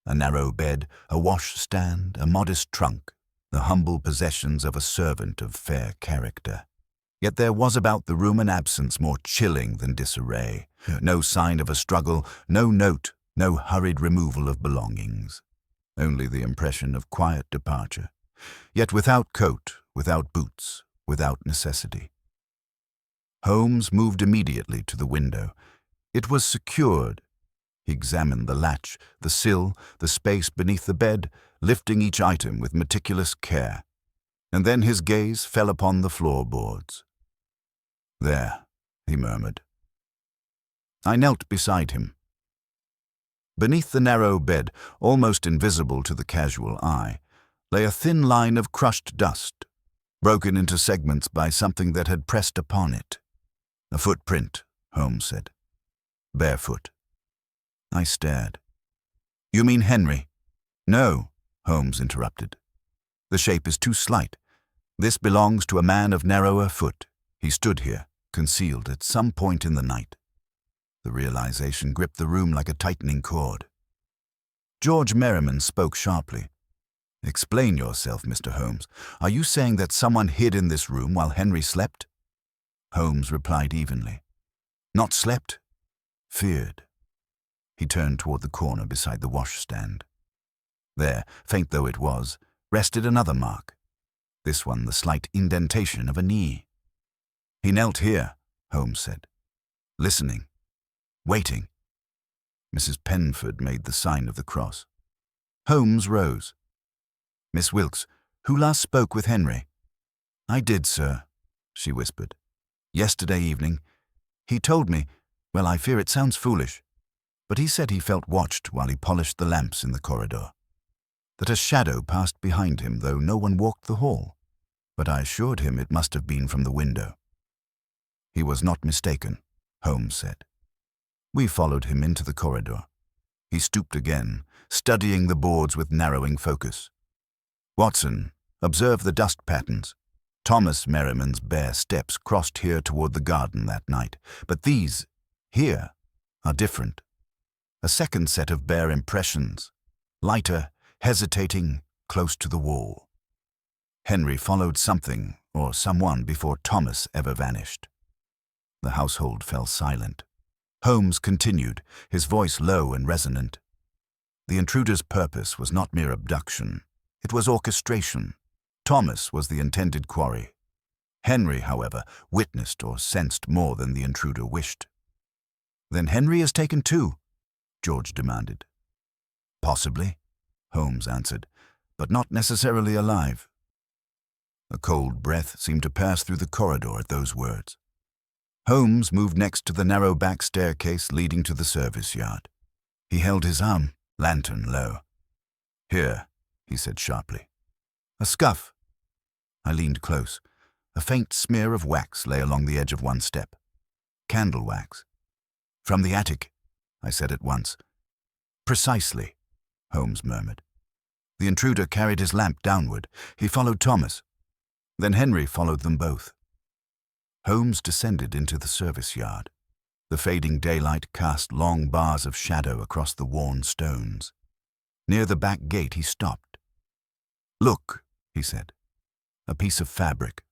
A narrow bed, a washstand, a modest trunk, the humble possessions of a servant of fair character. Yet there was about the room an absence more chilling than disarray. No sign of a struggle, no note, no hurried removal of belongings. Only the impression of quiet departure, yet without coat, without boots, without necessity. Holmes moved immediately to the window. It was secured. He examined the latch, the sill, the space beneath the bed, lifting each item with meticulous care. And then his gaze fell upon the floorboards. "There," he murmured. I knelt beside him. Beneath the narrow bed, almost invisible to the casual eye, lay a thin line of crushed dust, broken into segments by something that had pressed upon it. "A footprint," Holmes said. "Barefoot." I stared. "You mean Henry?" "No," Holmes interrupted. "The shape is too slight. This belongs to a man of narrower foot. He stood here, concealed at some point in the night." The realization gripped the room like a tightening cord. George Merriman spoke sharply. "Explain yourself, Mr. Holmes. Are you saying that someone hid in this room while Henry slept?" Holmes replied evenly. "Not slept, feared." He turned toward the corner beside the washstand. There, faint though it was, rested another mark. This one the slight indentation of a knee. "He knelt here," Holmes said, "listening, waiting." Mrs. Penford made the sign of the cross. Holmes rose. "Miss Wilkes, who last spoke with Henry?" "I did, sir," she whispered. "Yesterday evening. He told me, well, I fear it sounds foolish, but he said he felt watched while he polished the lamps in the corridor. That a shadow passed behind him, though no one walked the hall. But I assured him it must have been from the window." "He was not mistaken," Holmes said. We followed him into the corridor. He stooped again, studying the boards with narrowing focus. "Watson, observe the dust patterns. Thomas Merriman's bare steps crossed here toward the garden that night, but these, here, are different. A second set of bare impressions, lighter, hesitating, close to the wall. Henry followed something or someone before Thomas ever vanished." The household fell silent. Holmes continued, his voice low and resonant. "The intruder's purpose was not mere abduction. It was orchestration, Thomas was the intended quarry. Henry, however, witnessed or sensed more than the intruder wished. "Then Henry is taken too?" George demanded. "Possibly," Holmes answered, "but not necessarily alive." A cold breath seemed to pass through the corridor at those words. Holmes moved next to the narrow back staircase leading to the service yard. He held his arm, lantern low. "Here," he said sharply. A scuff. I leaned close. A faint smear of wax lay along the edge of one step. Candle wax. "From the attic," I said at once. "Precisely," Holmes murmured. The intruder carried his lamp downward. He followed Thomas. Then Henry followed them both. Holmes descended into the service yard. The fading daylight cast long bars of shadow across the worn stones. Near the back gate he stopped. "Look," he said. A piece of fabric,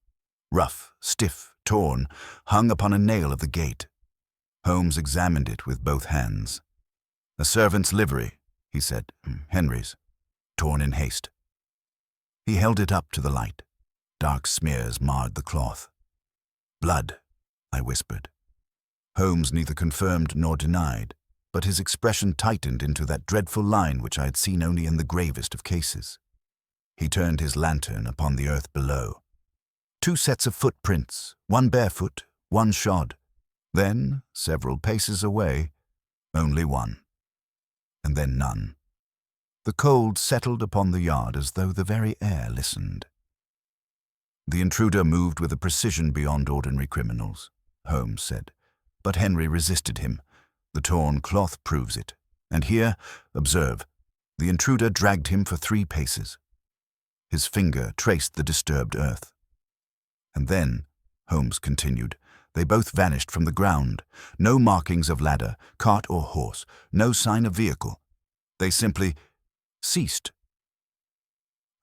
rough, stiff, torn, hung upon a nail of the gate. Holmes examined it with both hands. "A servant's livery," he said. "Henry's. Torn in haste." He held it up to the light. Dark smears marred the cloth. "Blood," I whispered. Holmes neither confirmed nor denied, but his expression tightened into that dreadful line which I had seen only in the gravest of cases. He turned his lantern upon the earth below. 2 sets of footprints, one barefoot, one shod. Then, several paces away, only one. And then none. The cold settled upon the yard as though the very air listened. "The intruder moved with a precision beyond ordinary criminals," Holmes said. "But Henry resisted him. The torn cloth proves it. And here, observe, the intruder dragged him for 3 paces. His finger traced the disturbed earth. And then," Holmes continued, "they both vanished from the ground. No markings of ladder, cart or horse, no sign of vehicle. They simply ceased."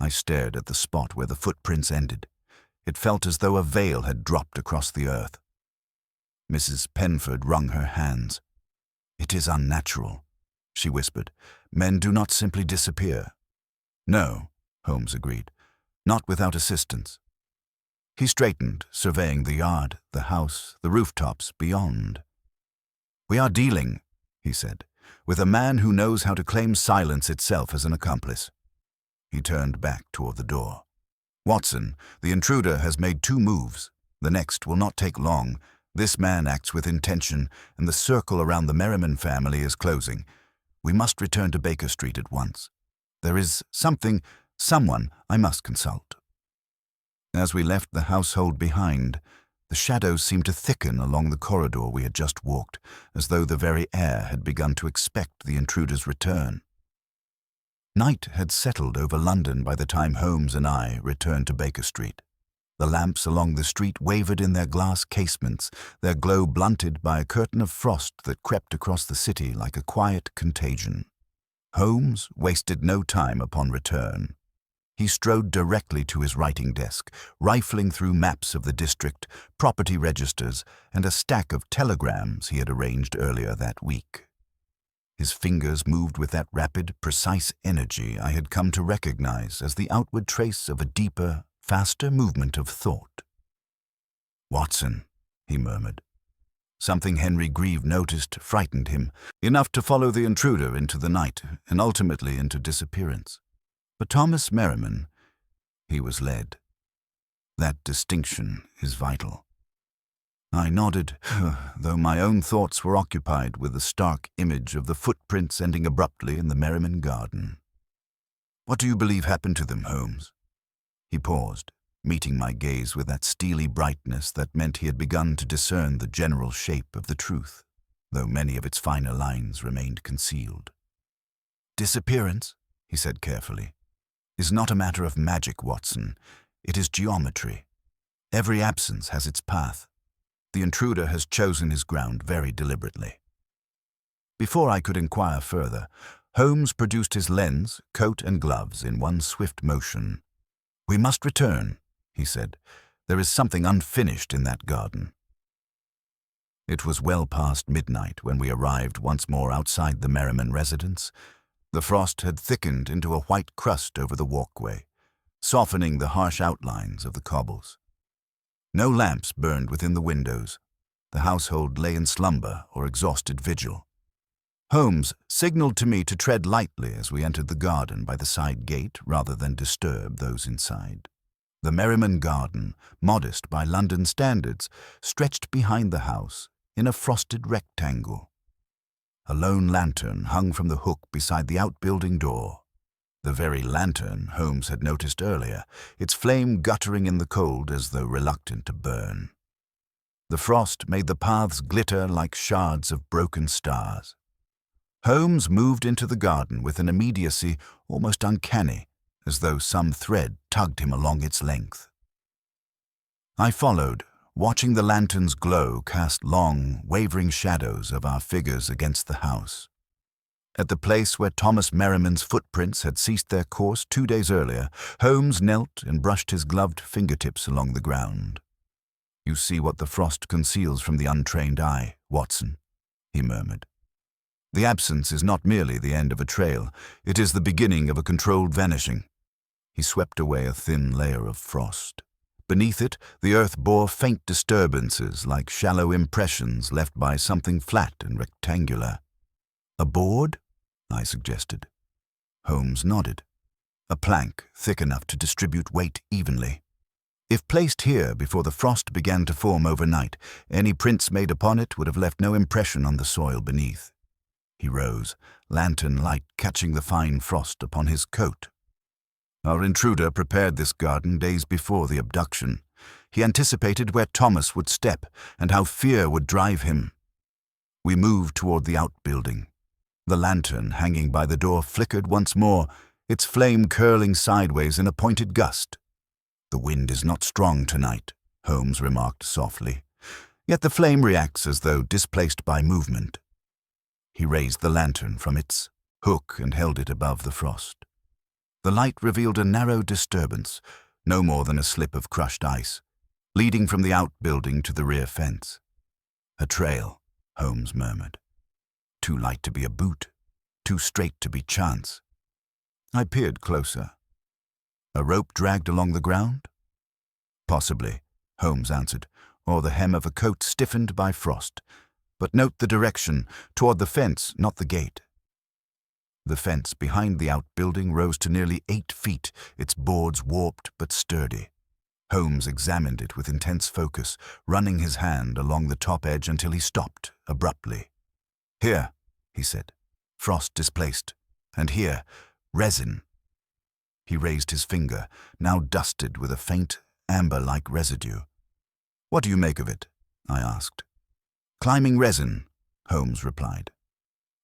I stared at the spot where the footprints ended. It felt as though a veil had dropped across the earth. Mrs. Penford wrung her hands. "It is unnatural," she whispered. "Men do not simply disappear." "No," Holmes agreed. "Not without assistance." He straightened, surveying the yard, the house, the rooftops beyond. "We are dealing," he said, "with a man who knows how to claim silence itself as an accomplice." He turned back toward the door. "Watson, the intruder has made 2 moves. The next will not take long. This man acts with intention, and the circle around the Merriman family is closing. We must return to Baker Street at once. There is someone I must consult." As we left the household behind, the shadows seemed to thicken along the corridor we had just walked, as though the very air had begun to expect the intruder's return. Night had settled over London by the time Holmes and I returned to Baker Street. The lamps along the street wavered in their glass casements, their glow blunted by a curtain of frost that crept across the city like a quiet contagion. Holmes wasted no time upon return. He strode directly to his writing desk, rifling through maps of the district, property registers, and a stack of telegrams he had arranged earlier that week. His fingers moved with that rapid, precise energy I had come to recognize as the outward trace of a deeper, faster movement of thought. "Watson," he murmured. Something Henry Grieve noticed frightened him, enough to follow the intruder into the night and ultimately into disappearance. But Thomas Merriman, he was led. That distinction is vital. I nodded, though my own thoughts were occupied with the stark image of the footprints ending abruptly in the Merriman garden. "What do you believe happened to them, Holmes?" He paused, meeting my gaze with that steely brightness that meant he had begun to discern the general shape of the truth, though many of its finer lines remained concealed. "Disappearance," he said carefully, "is not a matter of magic, Watson. It is geometry. Every absence has its path. The intruder has chosen his ground very deliberately." Before I could inquire further, Holmes produced his lens, coat, and gloves in one swift motion. "We must return," he said. "There is something unfinished in that garden." It was well past midnight when we arrived once more outside the Merriman residence. The frost had thickened into a white crust over the walkway. softening the harsh outlines of the cobbles. No lamps burned within the windows. The household lay in slumber or exhausted vigil. Holmes signaled to me to tread lightly as we entered the garden by the side gate rather than disturb those inside. The Merriman garden, modest by London standards, stretched behind the house in a frosted rectangle. A lone lantern hung from the hook beside the outbuilding door. The very lantern Holmes had noticed earlier, its flame guttering in the cold as though reluctant to burn. The frost made the paths glitter like shards of broken stars. Holmes moved into the garden with an immediacy almost uncanny, as though some thread tugged him along its length. I followed, watching the lantern's glow cast long, wavering shadows of our figures against the house. At the place where Thomas Merriman's footprints had ceased their course 2 days earlier, Holmes knelt and brushed his gloved fingertips along the ground. "You see what the frost conceals from the untrained eye, Watson," he murmured. "The absence is not merely the end of a trail, it is the beginning of a controlled vanishing." He swept away a thin layer of frost. Beneath it, the earth bore faint disturbances like shallow impressions left by something flat and rectangular. "A board?" I suggested. Holmes nodded. "A plank thick enough to distribute weight evenly. If placed here before the frost began to form overnight, any prints made upon it would have left no impression on the soil beneath." He rose, lantern light catching the fine frost upon his coat. "Our intruder prepared this garden days before the abduction. He anticipated where Thomas would step and how fear would drive him." We moved toward the outbuilding. The lantern hanging by the door flickered once more, its flame curling sideways in a pointed gust. "The wind is not strong tonight," Holmes remarked softly. "Yet the flame reacts as though displaced by movement." He raised the lantern from its hook and held it above the frost. The light revealed a narrow disturbance, no more than a slip of crushed ice, leading from the outbuilding to the rear fence. "A trail," Holmes murmured. "Too light to be a boot, too straight to be chance." I peered closer. "A rope dragged along the ground?" "Possibly," Holmes answered, "or the hem of a coat stiffened by frost. But note the direction, toward the fence, not the gate." The fence behind the outbuilding rose to nearly 8 feet, its boards warped but sturdy. Holmes examined it with intense focus, running his hand along the top edge until he stopped abruptly. "Here," he said, "frost displaced. And here, resin." He raised his finger, now dusted with a faint, amber-like residue. "What do you make of it?" I asked. "Climbing resin," Holmes replied.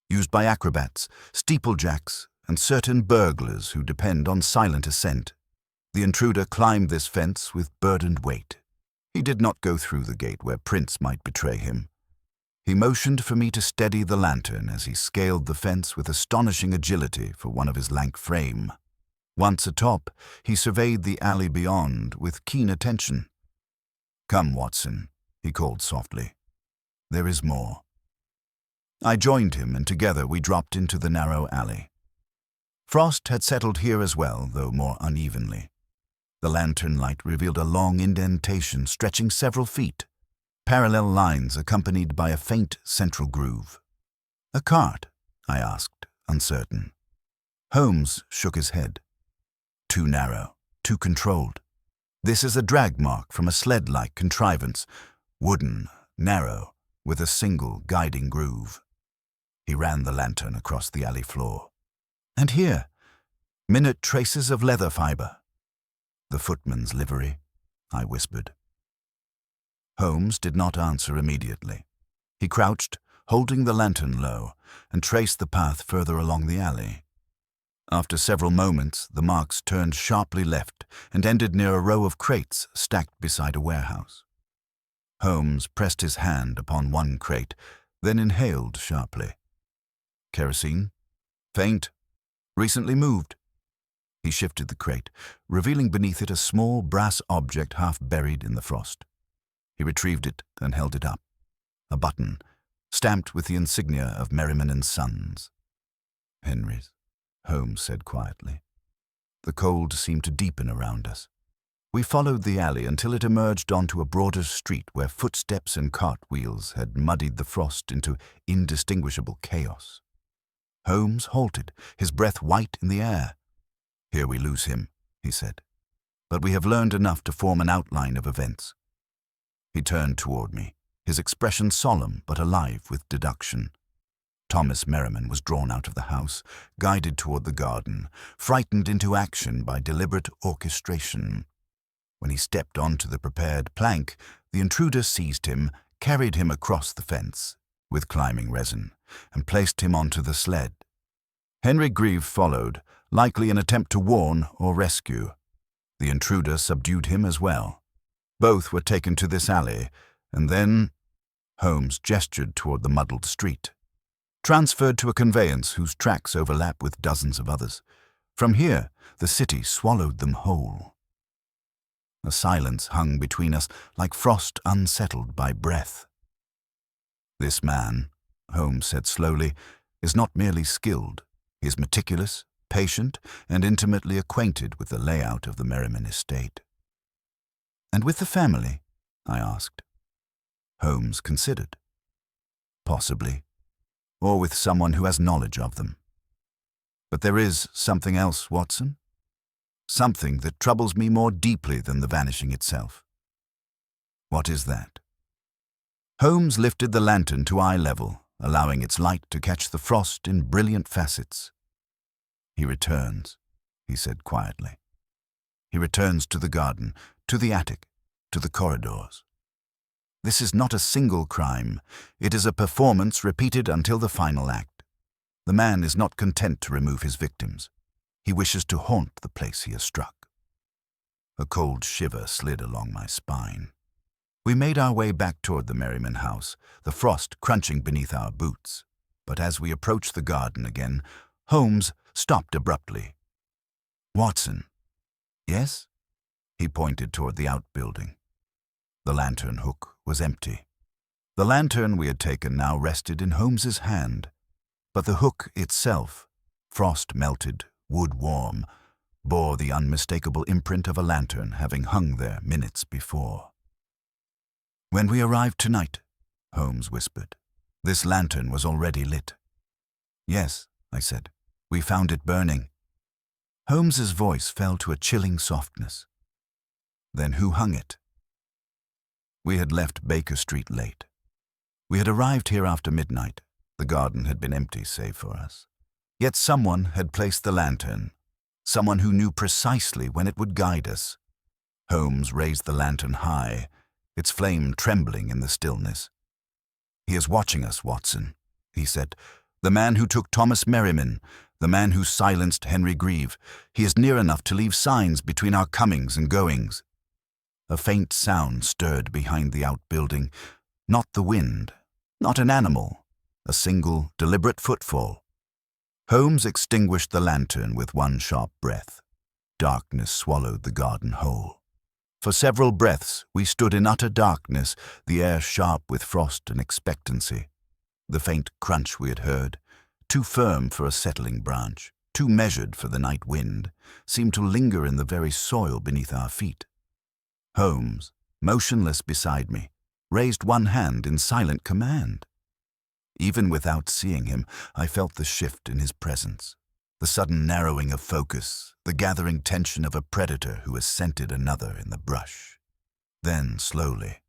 "Used by acrobats, steeplejacks, and certain burglars who depend on silent ascent. The intruder climbed this fence with burdened weight. He did not go through the gate where prints might betray him." He motioned for me to steady the lantern as he scaled the fence with astonishing agility for one of his lank frame. Once atop, he surveyed the alley beyond with keen attention. "Come, Watson," he called softly. "There is more." I joined him, and together we dropped into the narrow alley. Frost had settled here as well, though more unevenly. The lantern light revealed a long indentation stretching several feet, parallel lines accompanied by a faint central groove. "A cart?" I asked, uncertain. Holmes shook his head. "Too narrow, too controlled. This is a drag mark from a sled-like contrivance, wooden, narrow, with a single guiding groove." He ran the lantern across the alley floor. "And here, minute traces of leather fiber." "The footman's livery," I whispered. Holmes did not answer immediately. He crouched, holding the lantern low, and traced the path further along the alley. After several moments, the marks turned sharply left and ended near a row of crates stacked beside a warehouse. Holmes pressed his hand upon one crate, then inhaled sharply. "Kerosene? Faint. Recently moved." He shifted the crate, revealing beneath it a small brass object half buried in the frost. He retrieved it and held it up. A button, stamped with the insignia of Merriman & Sons. "Henry's," Holmes said quietly. The cold seemed to deepen around us. We followed the alley until it emerged onto a broader street where footsteps and cartwheels had muddied the frost into indistinguishable chaos. Holmes halted, his breath white in the air. "Here we lose him," he said. "But we have learned enough to form an outline of events." He turned toward me, his expression solemn but alive with deduction. Thomas Merriman was drawn out of the house, guided toward the garden, frightened into action by deliberate orchestration. When he stepped onto the prepared plank, the intruder seized him, carried him across the fence with climbing resin, and placed him onto the sled. Henry Grieve followed, likely an attempt to warn or rescue. The intruder subdued him as well. Both were taken to this alley, and then Holmes gestured toward the muddled street. Transferred to a conveyance whose tracks overlap with dozens of others. From here, the city swallowed them whole. A silence hung between us like frost unsettled by breath. "This man," Holmes said slowly, "is not merely skilled. He is meticulous, patient, and intimately acquainted with the layout of the Merriman estate." "And with the family?" I asked. Holmes considered. "Possibly. Or with someone who has knowledge of them. But there is something else, Watson. Something that troubles me more deeply than the vanishing itself." "What is that?" Holmes lifted the lantern to eye level, allowing its light to catch the frost in brilliant facets. "He returns," he said quietly. "He returns to the garden, to the attic, to the corridors. This is not a single crime. It is a performance repeated until the final act. The man is not content to remove his victims. He wishes to haunt the place he has struck." A cold shiver slid along my spine. We made our way back toward the Merriman house, the frost crunching beneath our boots. But as we approached the garden again, Holmes stopped abruptly. "Watson." "Yes?" He pointed toward the outbuilding. The lantern hook was empty. The lantern we had taken now rested in Holmes's hand, but the hook itself, frost-melted, wood-warm, bore the unmistakable imprint of a lantern having hung there minutes before. "When we arrived tonight," Holmes whispered, "this lantern was already lit." "Yes," I said, "we found it burning." Holmes's voice fell to a chilling softness. "Then who hung it?" We had left Baker Street late. We had arrived here after midnight. The garden had been empty save for us. Yet someone had placed the lantern, someone who knew precisely when it would guide us. Holmes raised the lantern high, its flame trembling in the stillness. "He is watching us, Watson," he said. "The man who took Thomas Merriman, the man who silenced Henry Grieve. He is near enough to leave signs between our comings and goings." A faint sound stirred behind the outbuilding. Not the wind, not an animal, a single, deliberate footfall. Holmes extinguished the lantern with one sharp breath. Darkness swallowed the garden whole. For several breaths we stood in utter darkness, the air sharp with frost and expectancy. The faint crunch we had heard, too firm for a settling branch, too measured for the night wind, seemed to linger in the very soil beneath our feet. Holmes, motionless beside me, raised one hand in silent command. Even without seeing him, I felt the shift in his presence, the sudden narrowing of focus, the gathering tension of a predator who has scented another in the brush. Then, slowly,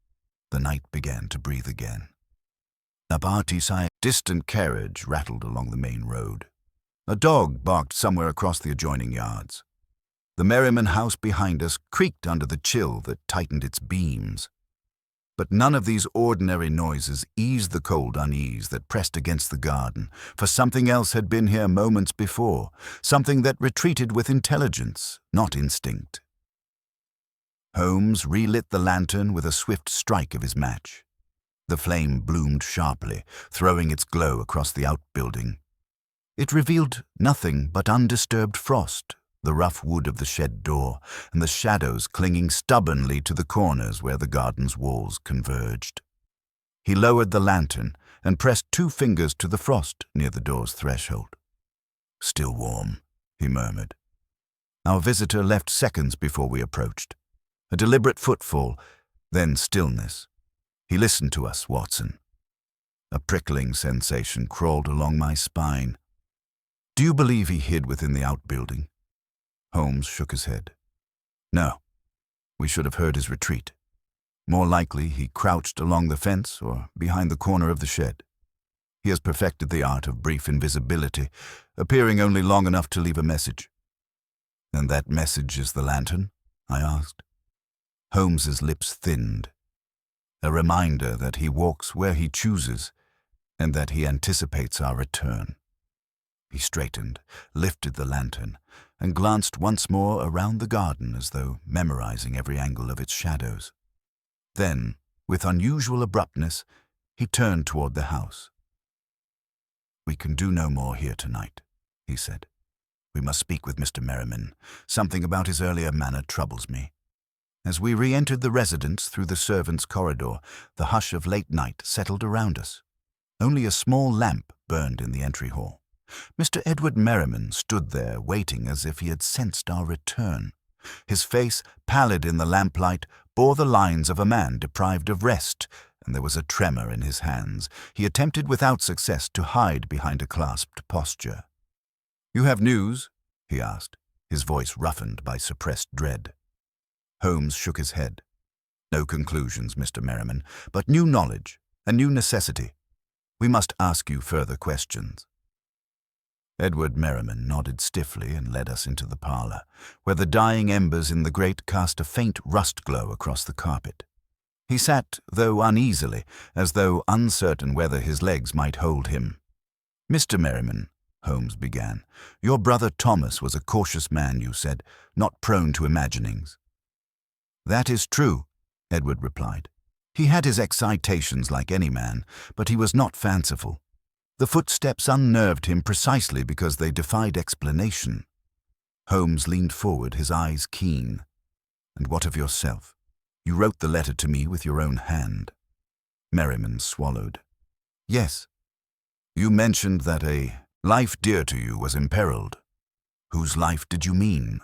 the night began to breathe again. A distant carriage rattled along the main road. A dog barked somewhere across the adjoining yards. The Merriman house behind us creaked under the chill that tightened its beams. But none of these ordinary noises eased the cold unease that pressed against the garden, for something else had been here moments before, something that retreated with intelligence, not instinct. Holmes relit the lantern with a swift strike of his match. The flame bloomed sharply, throwing its glow across the outbuilding. It revealed nothing but undisturbed frost, the rough wood of the shed door, and the shadows clinging stubbornly to the corners where the garden's walls converged. He lowered the lantern and pressed 2 fingers to the frost near the door's threshold. "Still warm," he murmured. Our visitor left seconds before we approached. A deliberate footfall, then stillness. He listened to us, Watson. A prickling sensation crawled along my spine. Do you believe he hid within the outbuilding? Holmes shook his head. No. We should have heard his retreat. More likely, he crouched along the fence or behind the corner of the shed. He has perfected the art of brief invisibility, appearing only long enough to leave a message. And that message is the lantern? I asked. Holmes's lips thinned. A reminder that he walks where he chooses, and that he anticipates our return. He straightened, lifted the lantern, and glanced once more around the garden as though memorizing every angle of its shadows. Then, with unusual abruptness, he turned toward the house. We can do no more here tonight, he said. We must speak with Mr. Merriman. Something about his earlier manner troubles me. As we re-entered the residence through the servants' corridor, the hush of late night settled around us. Only a small lamp burned in the entry hall. Mr. Edward Merriman stood there waiting as if he had sensed our return. His face, pallid in the lamplight, bore the lines of a man deprived of rest, and there was a tremor in his hands. He attempted without success to hide behind a clasped posture. "You have news?" he asked, his voice roughened by suppressed dread. Holmes shook his head. "No conclusions, Mr. Merriman, but new knowledge, a new necessity. We must ask you further questions." Edward Merriman nodded stiffly and led us into the parlor, where the dying embers in the grate cast a faint rust glow across the carpet. He sat, though uneasily, as though uncertain whether his legs might hold him. "Mr. Merriman," Holmes began, "your brother Thomas was a cautious man, you said, not prone to imaginings." "That is true," Edward replied. "He had his excitations like any man, but he was not fanciful. The footsteps unnerved him precisely because they defied explanation." Holmes leaned forward, his eyes keen. "And what of yourself? You wrote the letter to me with your own hand." Merriman swallowed. "Yes. You mentioned that a life dear to you was imperiled. Whose life did you mean?"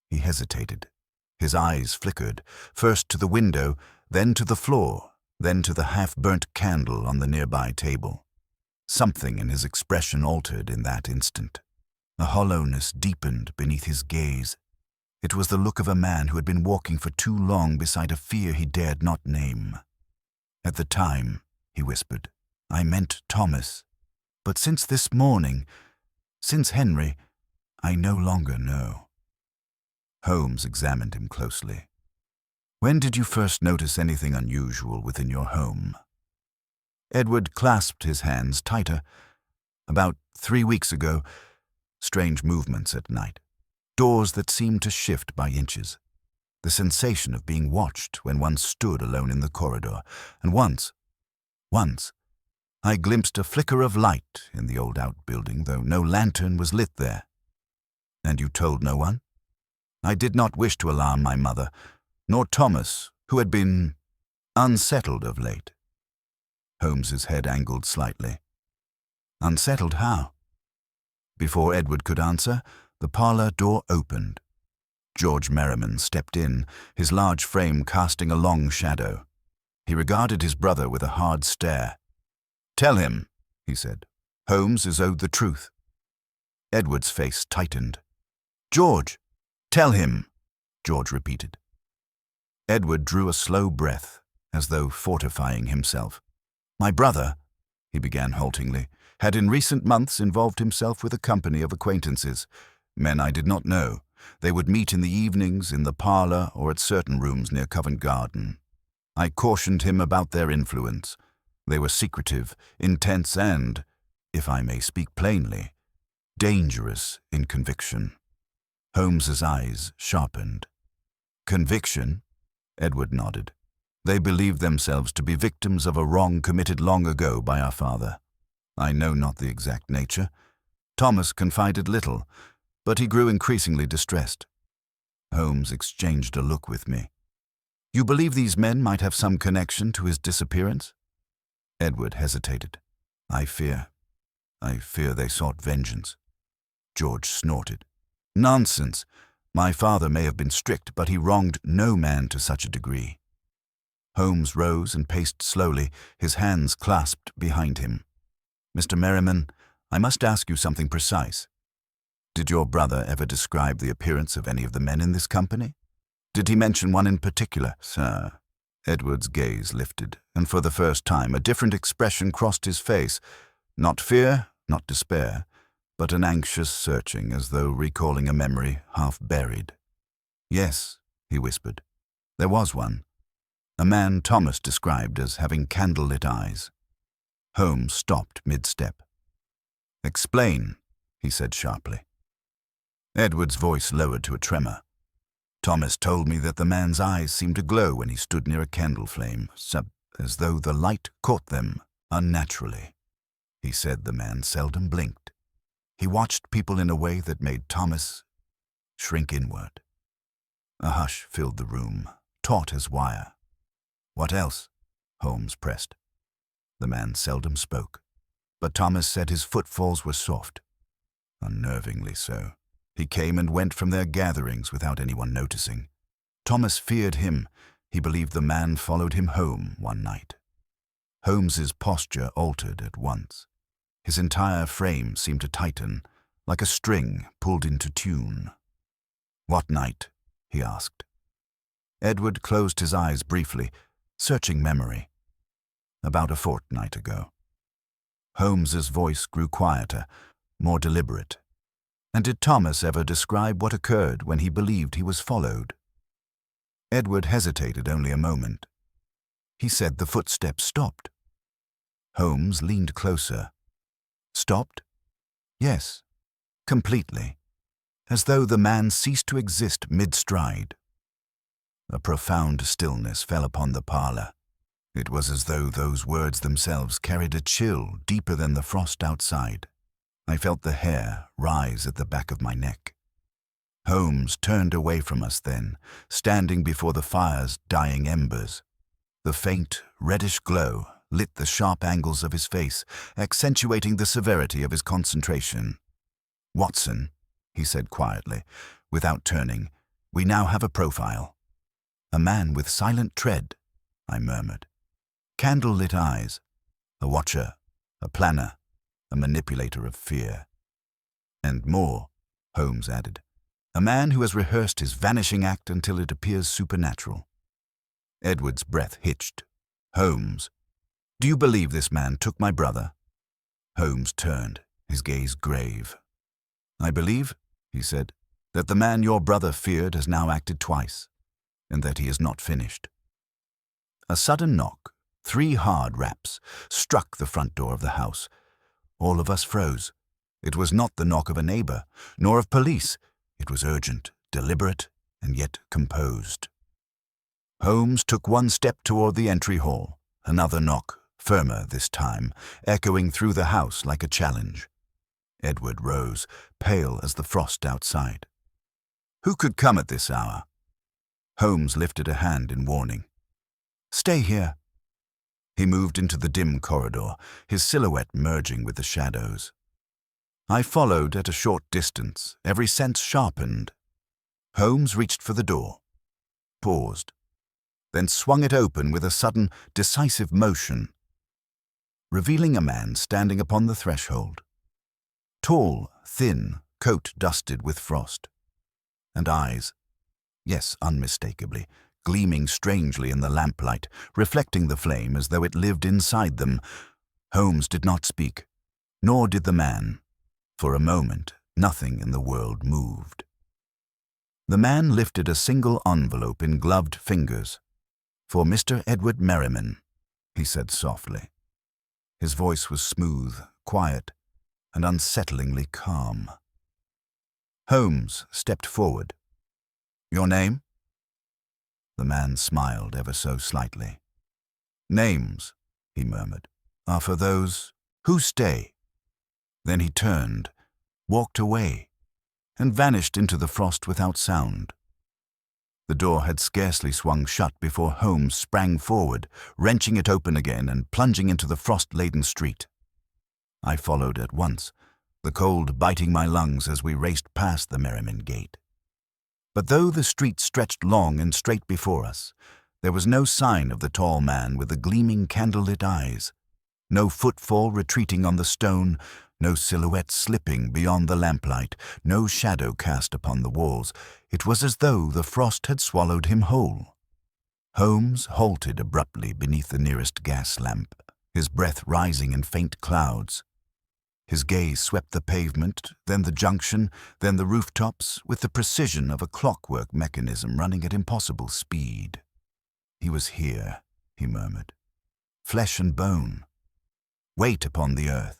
He hesitated. His eyes flickered, first to the window, then to the floor, then to the half-burnt candle on the nearby table. Something in his expression altered in that instant. A hollowness deepened beneath his gaze. It was the look of a man who had been walking for too long beside a fear he dared not name. "At the time," he whispered, "I meant Thomas. But since this morning, since Henry, I no longer know." Holmes examined him closely. "When did you first notice anything unusual within your home?" Edward clasped his hands tighter. "About 3 weeks ago, strange movements at night. Doors that seemed to shift by inches. The sensation of being watched when one stood alone in the corridor. And once, I glimpsed a flicker of light in the old outbuilding, though no lantern was lit there." "And you told no one?" "I did not wish to alarm my mother, nor Thomas, who had been unsettled of late." Holmes's head angled slightly. "Unsettled how?" Before Edward could answer, the parlor door opened. George Merriman stepped in, his large frame casting a long shadow. He regarded his brother with a hard stare. "Tell him," he said. "Holmes is owed the truth." Edward's face tightened. "George, tell him," George repeated. Edward drew a slow breath, as though fortifying himself. "My brother," he began haltingly, "had in recent months involved himself with a company of acquaintances, men I did not know. They would meet in the evenings in the parlor or at certain rooms near Covent Garden. I cautioned him about their influence. They were secretive, intense and, if I may speak plainly, dangerous in conviction." Holmes's eyes sharpened. "Conviction?" Edward nodded. "They believed themselves to be victims of a wrong committed long ago by our father. I know not the exact nature. Thomas confided little, but he grew increasingly distressed." Holmes exchanged a look with me. "You believe these men might have some connection to his disappearance?" Edward hesitated. I fear they sought vengeance." George snorted. Nonsense. My father may have been strict, but he wronged no man to such a degree. Holmes rose and paced slowly, his hands clasped behind him. Mr. Merriman, I must ask you something precise. Did your brother ever describe the appearance of any of the men in this company? Did he mention one in particular, sir? Edward's gaze lifted, and for the first time a different expression crossed his face. Not fear, not despair, but an anxious searching, as though recalling a memory half buried. Yes, he whispered. There was one. A man Thomas described as having candlelit eyes. Holmes stopped mid-step. Explain, he said sharply. Edward's voice lowered to a tremor. Thomas told me that the man's eyes seemed to glow when he stood near a candle flame, as though the light caught them unnaturally. He said the man seldom blinked. He watched people in a way that made Thomas shrink inward. A hush filled the room, taut as wire. What else? Holmes pressed. The man seldom spoke, but Thomas said his footfalls were soft, unnervingly so. He came and went from their gatherings without anyone noticing. Thomas feared him. He believed the man followed him home one night. Holmes's posture altered at once. His entire frame seemed to tighten, like a string pulled into tune. What night? He asked. Edward closed his eyes briefly, searching memory. About a fortnight ago. Holmes's voice grew quieter, more deliberate. And did Thomas ever describe what occurred when he believed he was followed? Edward hesitated only a moment. He said the footsteps stopped. Holmes leaned closer. Stopped? Yes, completely, as though the man ceased to exist mid-stride. A profound stillness fell upon the parlor. It was as though those words themselves carried a chill deeper than the frost outside. I felt the hair rise at the back of my neck. Holmes turned away from us then, standing before the fire's dying embers. The faint, reddish glow lit the sharp angles of his face, accentuating the severity of his concentration. Watson, he said quietly, without turning, we now have a profile. A man with silent tread, I murmured. Candle-lit eyes, a watcher, a planner, a manipulator of fear. And more, Holmes added, a man who has rehearsed his vanishing act until it appears supernatural. Edward's breath hitched. Holmes, do you believe this man took my brother? Holmes turned, his gaze grave. I believe, he said, that the man your brother feared has now acted twice, and that he is not finished. A sudden knock, 3 hard raps, struck the front door of the house. All of us froze. It was not the knock of a neighbor, nor of police. It was urgent, deliberate, and yet composed. Holmes took 1 step toward the entry hall. Another knock, firmer this time, echoing through the house like a challenge. Edward rose, pale as the frost outside. Who could come at this hour? Holmes lifted a hand in warning. Stay here. He moved into the dim corridor, his silhouette merging with the shadows. I followed at a short distance, every sense sharpened. Holmes reached for the door, paused, then swung it open with a sudden, decisive motion, revealing a man standing upon the threshold. Tall, thin, coat dusted with frost, and eyes, yes, unmistakably, gleaming strangely in the lamplight, reflecting the flame as though it lived inside them. Holmes did not speak, nor did the man. For a moment, nothing in the world moved. The man lifted a single envelope in gloved fingers. For Mr. Edward Merriman, he said softly. His voice was smooth, quiet, and unsettlingly calm. Holmes stepped forward. Your name? The man smiled ever so slightly. Names, he murmured, are for those who stay. Then he turned, walked away, and vanished into the frost without sound. The door had scarcely swung shut before Holmes sprang forward, wrenching it open again and plunging into the frost-laden street. I followed at once, the cold biting my lungs as we raced past the Merriman Gate. But though the street stretched long and straight before us, there was no sign of the tall man with the gleaming candlelit eyes, no footfall retreating on the stone, no silhouette slipping beyond the lamplight, no shadow cast upon the walls. It was as though the frost had swallowed him whole. Holmes halted abruptly beneath the nearest gas lamp, his breath rising in faint clouds. His gaze swept the pavement, then the junction, then the rooftops, with the precision of a clockwork mechanism running at impossible speed. "He was here," he murmured. "Flesh and bone. Weight upon the earth.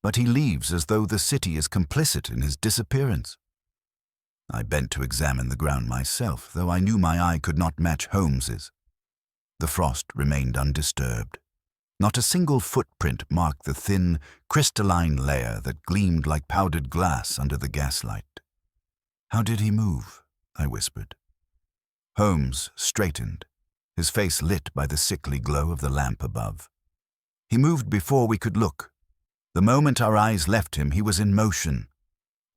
But he leaves as though the city is complicit in his disappearance." I bent to examine the ground myself, though I knew my eye could not match Holmes's. The frost remained undisturbed. Not a single footprint marked the thin, crystalline layer that gleamed like powdered glass under the gaslight. "How did he move?" I whispered. Holmes straightened, his face lit by the sickly glow of the lamp above. "He moved before we could look. The moment our eyes left him, he was in motion.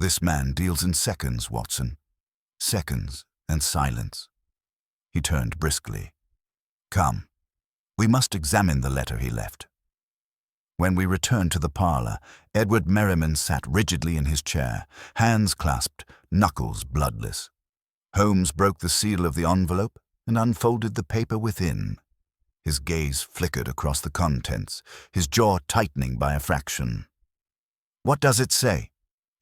This man deals in seconds, Watson. Seconds and silence." He turned briskly. "Come. We must examine the letter he left." When we returned to the parlor, Edward Merriman sat rigidly in his chair, hands clasped, knuckles bloodless. Holmes broke the seal of the envelope and unfolded the paper within. His gaze flickered across the contents, his jaw tightening by a fraction. "What does it say?"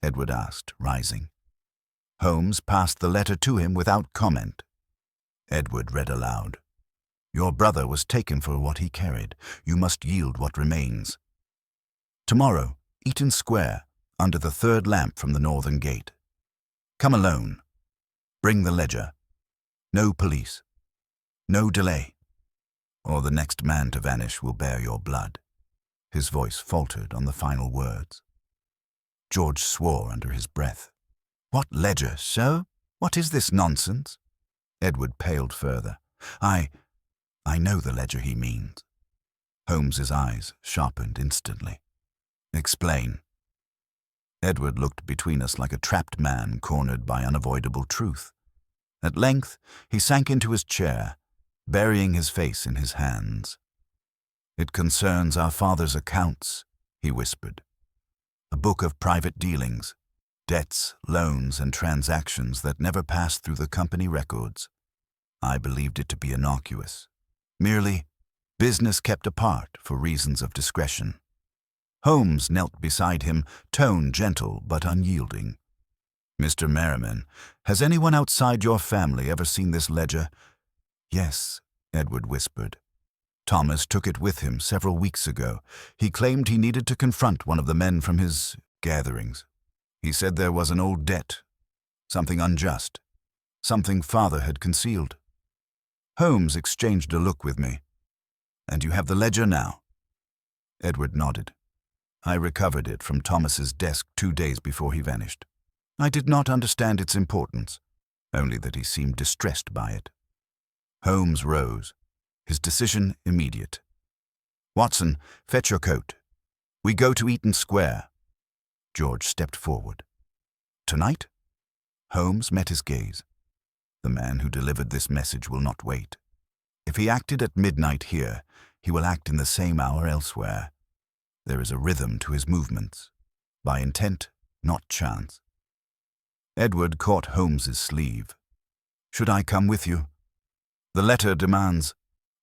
Edward asked, rising. Holmes passed the letter to him without comment. Edward read aloud. "Your brother was taken for what he carried. You must yield what remains. Tomorrow, Eaton Square, under the third lamp from the northern gate. Come alone. Bring the ledger. No police. No delay, or the next man to vanish will bear your blood." His voice faltered on the final words. George swore under his breath. "What ledger, sir? What is this nonsense?" Edward paled further. I know the ledger he means." Holmes's eyes sharpened instantly. "Explain." Edward looked between us like a trapped man cornered by unavoidable truth. At length, he sank into his chair, burying his face in his hands. "It concerns our father's accounts," he whispered. "A book of private dealings, debts, loans, and transactions that never passed through the company records. I believed it to be innocuous. Merely business kept apart for reasons of discretion." Holmes knelt beside him, tone gentle but unyielding. "Mr. Merriman, has anyone outside your family ever seen this ledger?" "Yes," Edward whispered. "Thomas took it with him several weeks ago. He claimed he needed to confront one of the men from his gatherings. He said there was an old debt, something unjust, something father had concealed." Holmes exchanged a look with me. "And you have the ledger now?" Edward nodded. "I recovered it from Thomas's desk 2 days before he vanished. I did not understand its importance, only that he seemed distressed by it." Holmes rose, his decision immediate. "Watson, fetch your coat. We go to Eaton Square." George stepped forward. "Tonight?" Holmes met his gaze. "The man who delivered this message will not wait. If he acted at midnight here, he will act in the same hour elsewhere. There is a rhythm to his movements, by intent, not chance." Edward caught Holmes's sleeve. "Should I come with you?" "The letter demands—"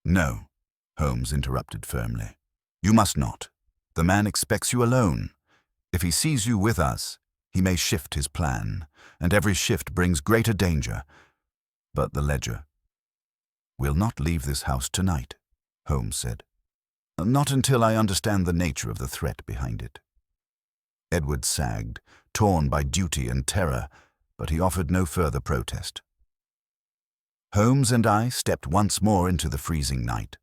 "No," Holmes interrupted firmly. "You must not. The man expects you alone. If he sees you with us, he may shift his plan, and every shift brings greater danger. But the ledger—" "We'll not leave this house tonight," Holmes said. "Not until I understand the nature of the threat behind it." Edward sagged, torn by duty and terror, but he offered no further protest. Holmes and I stepped once more into the freezing night.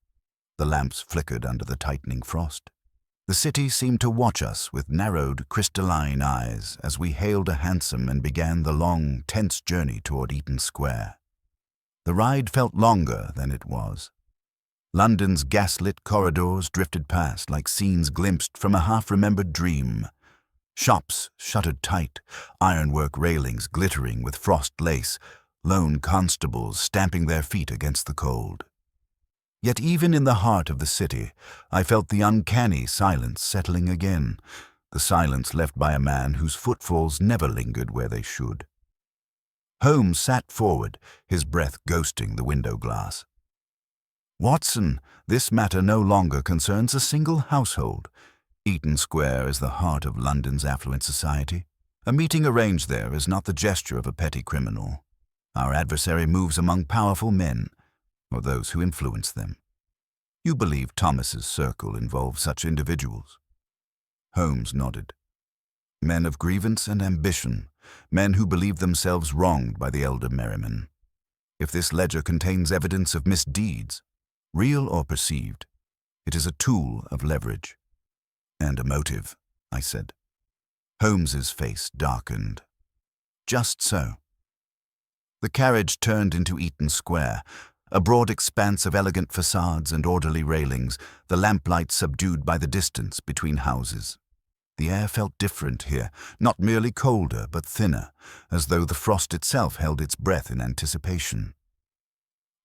The lamps flickered under the tightening frost. The city seemed to watch us with narrowed, crystalline eyes as we hailed a hansom and began the long, tense journey toward Eaton Square. The ride felt longer than it was. London's gaslit corridors drifted past like scenes glimpsed from a half-remembered dream. Shops shuttered tight, ironwork railings glittering with frost lace, lone constables stamping their feet against the cold. Yet even in the heart of the city, I felt the uncanny silence settling again, the silence left by a man whose footfalls never lingered where they should. Holmes sat forward, his breath ghosting the window glass. "Watson, this matter no longer concerns a single household. Eaton Square is the heart of London's affluent society. A meeting arranged there is not the gesture of a petty criminal. Our adversary moves among powerful men, or those who influence them. You believe Thomas's circle involves such individuals?" Holmes nodded. Men of grievance and ambition, men who believe themselves wronged by the elder Merriman. If this ledger contains evidence of misdeeds, real or perceived, it is a tool of leverage. "And a motive," I said. Holmes's face darkened. "Just so." The carriage turned into Eaton Square, a broad expanse of elegant facades and orderly railings, the lamplight subdued by the distance between houses. The air felt different here, not merely colder but thinner, as though the frost itself held its breath in anticipation.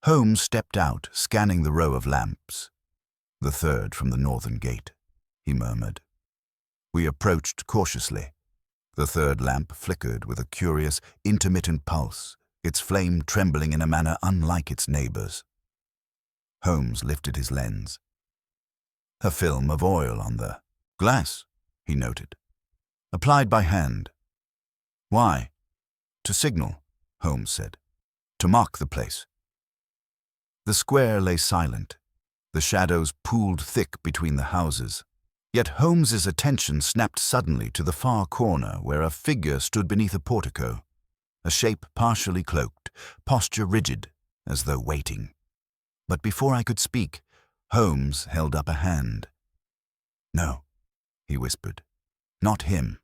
Holmes stepped out, scanning the row of lamps. "The third from the northern gate," he murmured. We approached cautiously. The third lamp flickered with a curious, intermittent pulse, its flame trembling in a manner unlike its neighbors. Holmes lifted his lens. "A film of oil on the glass," he noted. "Applied by hand." "Why?" "To signal," Holmes said. "To mark the place." The square lay silent. The shadows pooled thick between the houses. Yet Holmes's attention snapped suddenly to the far corner where a figure stood beneath a portico, a shape partially cloaked, posture rigid, as though waiting. But before I could speak, Holmes held up a hand. "No," he whispered. "Not him."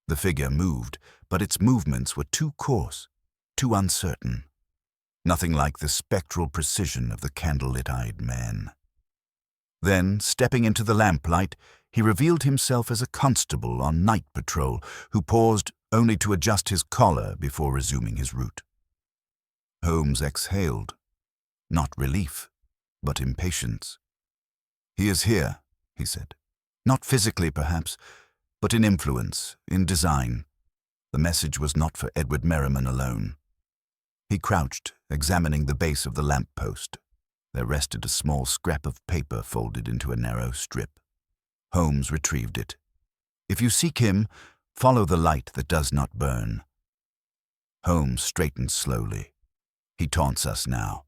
The figure moved, but its movements were too coarse, too uncertain. Nothing like the spectral precision of the candlelit-eyed man. Then, stepping into the lamplight, he revealed himself as a constable on night patrol who paused only to adjust his collar before resuming his route. Holmes exhaled, not relief, but impatience. "He is here," he said. "Not physically, perhaps, but in influence, in design. The message was not for Edward Merriman alone." He crouched, examining the base of the lamp-post. There rested a small scrap of paper folded into a narrow strip. Holmes retrieved it. "If you seek him, follow the light that does not burn." Holmes straightened slowly. "He taunts us now."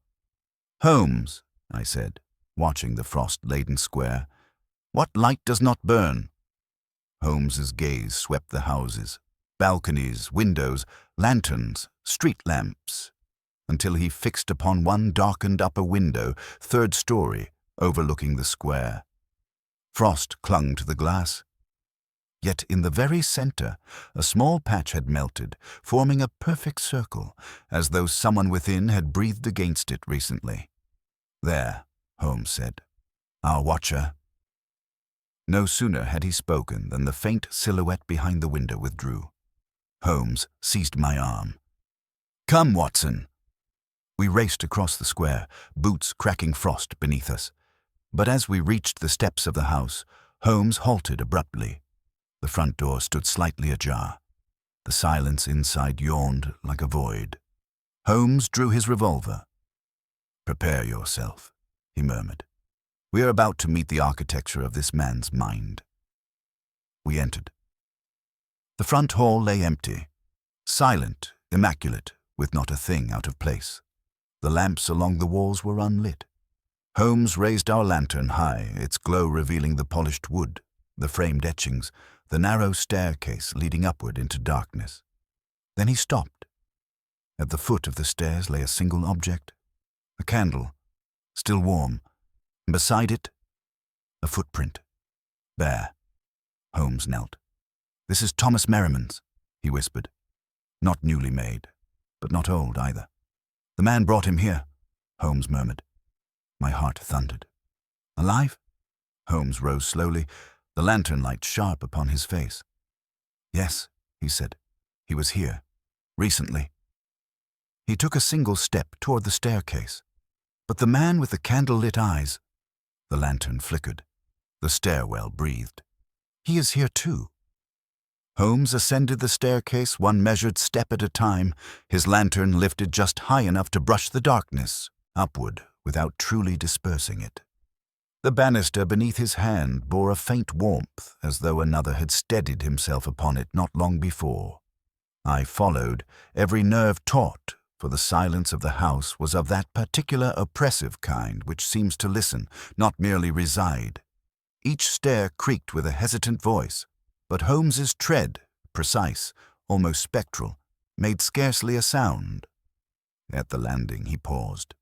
"Holmes," I said, watching the frost-laden square, "what light does not burn?" Holmes's gaze swept the houses, balconies, windows, lanterns, street lamps, until he fixed upon one darkened upper window, third story, overlooking the square. Frost clung to the glass. Yet in the very center, a small patch had melted, forming a perfect circle, as though someone within had breathed against it recently. "There," Holmes said. "Our watcher." No sooner had he spoken than the faint silhouette behind the window withdrew. Holmes seized my arm. "Come, Watson." We raced across the square, boots cracking frost beneath us. But as we reached the steps of the house, Holmes halted abruptly. The front door stood slightly ajar. The silence inside yawned like a void. Holmes drew his revolver. "Prepare yourself," he murmured. "We are about to meet the architecture of this man's mind." We entered. The front hall lay empty, silent, immaculate, with not a thing out of place. The lamps along the walls were unlit. Holmes raised our lantern high, its glow revealing the polished wood, the framed etchings, the narrow staircase leading upward into darkness. Then he stopped. At the foot of the stairs lay a single object, a candle, still warm, and beside it, a footprint, bare. Holmes knelt. "This is Thomas Merriman's," he whispered. "Not newly made, but not old either." "The man brought him here," Holmes murmured. My heart thundered. "Alive?" Holmes rose slowly. the lantern light sharp upon his face. "Yes," he said. "He was here. Recently." He took a single step toward the staircase. But the man with the candle-lit eyes— The lantern flickered. The stairwell breathed. "He is here too." Holmes ascended the staircase one measured step at a time, his lantern lifted just high enough to brush the darkness upward without truly dispersing it. The banister beneath his hand bore a faint warmth, as though another had steadied himself upon it not long before. I followed, every nerve taut, for the silence of the house was of that particular oppressive kind which seems to listen, not merely reside. Each stair creaked with a hesitant voice, but Holmes's tread, precise, almost spectral, made scarcely a sound. At the landing he paused.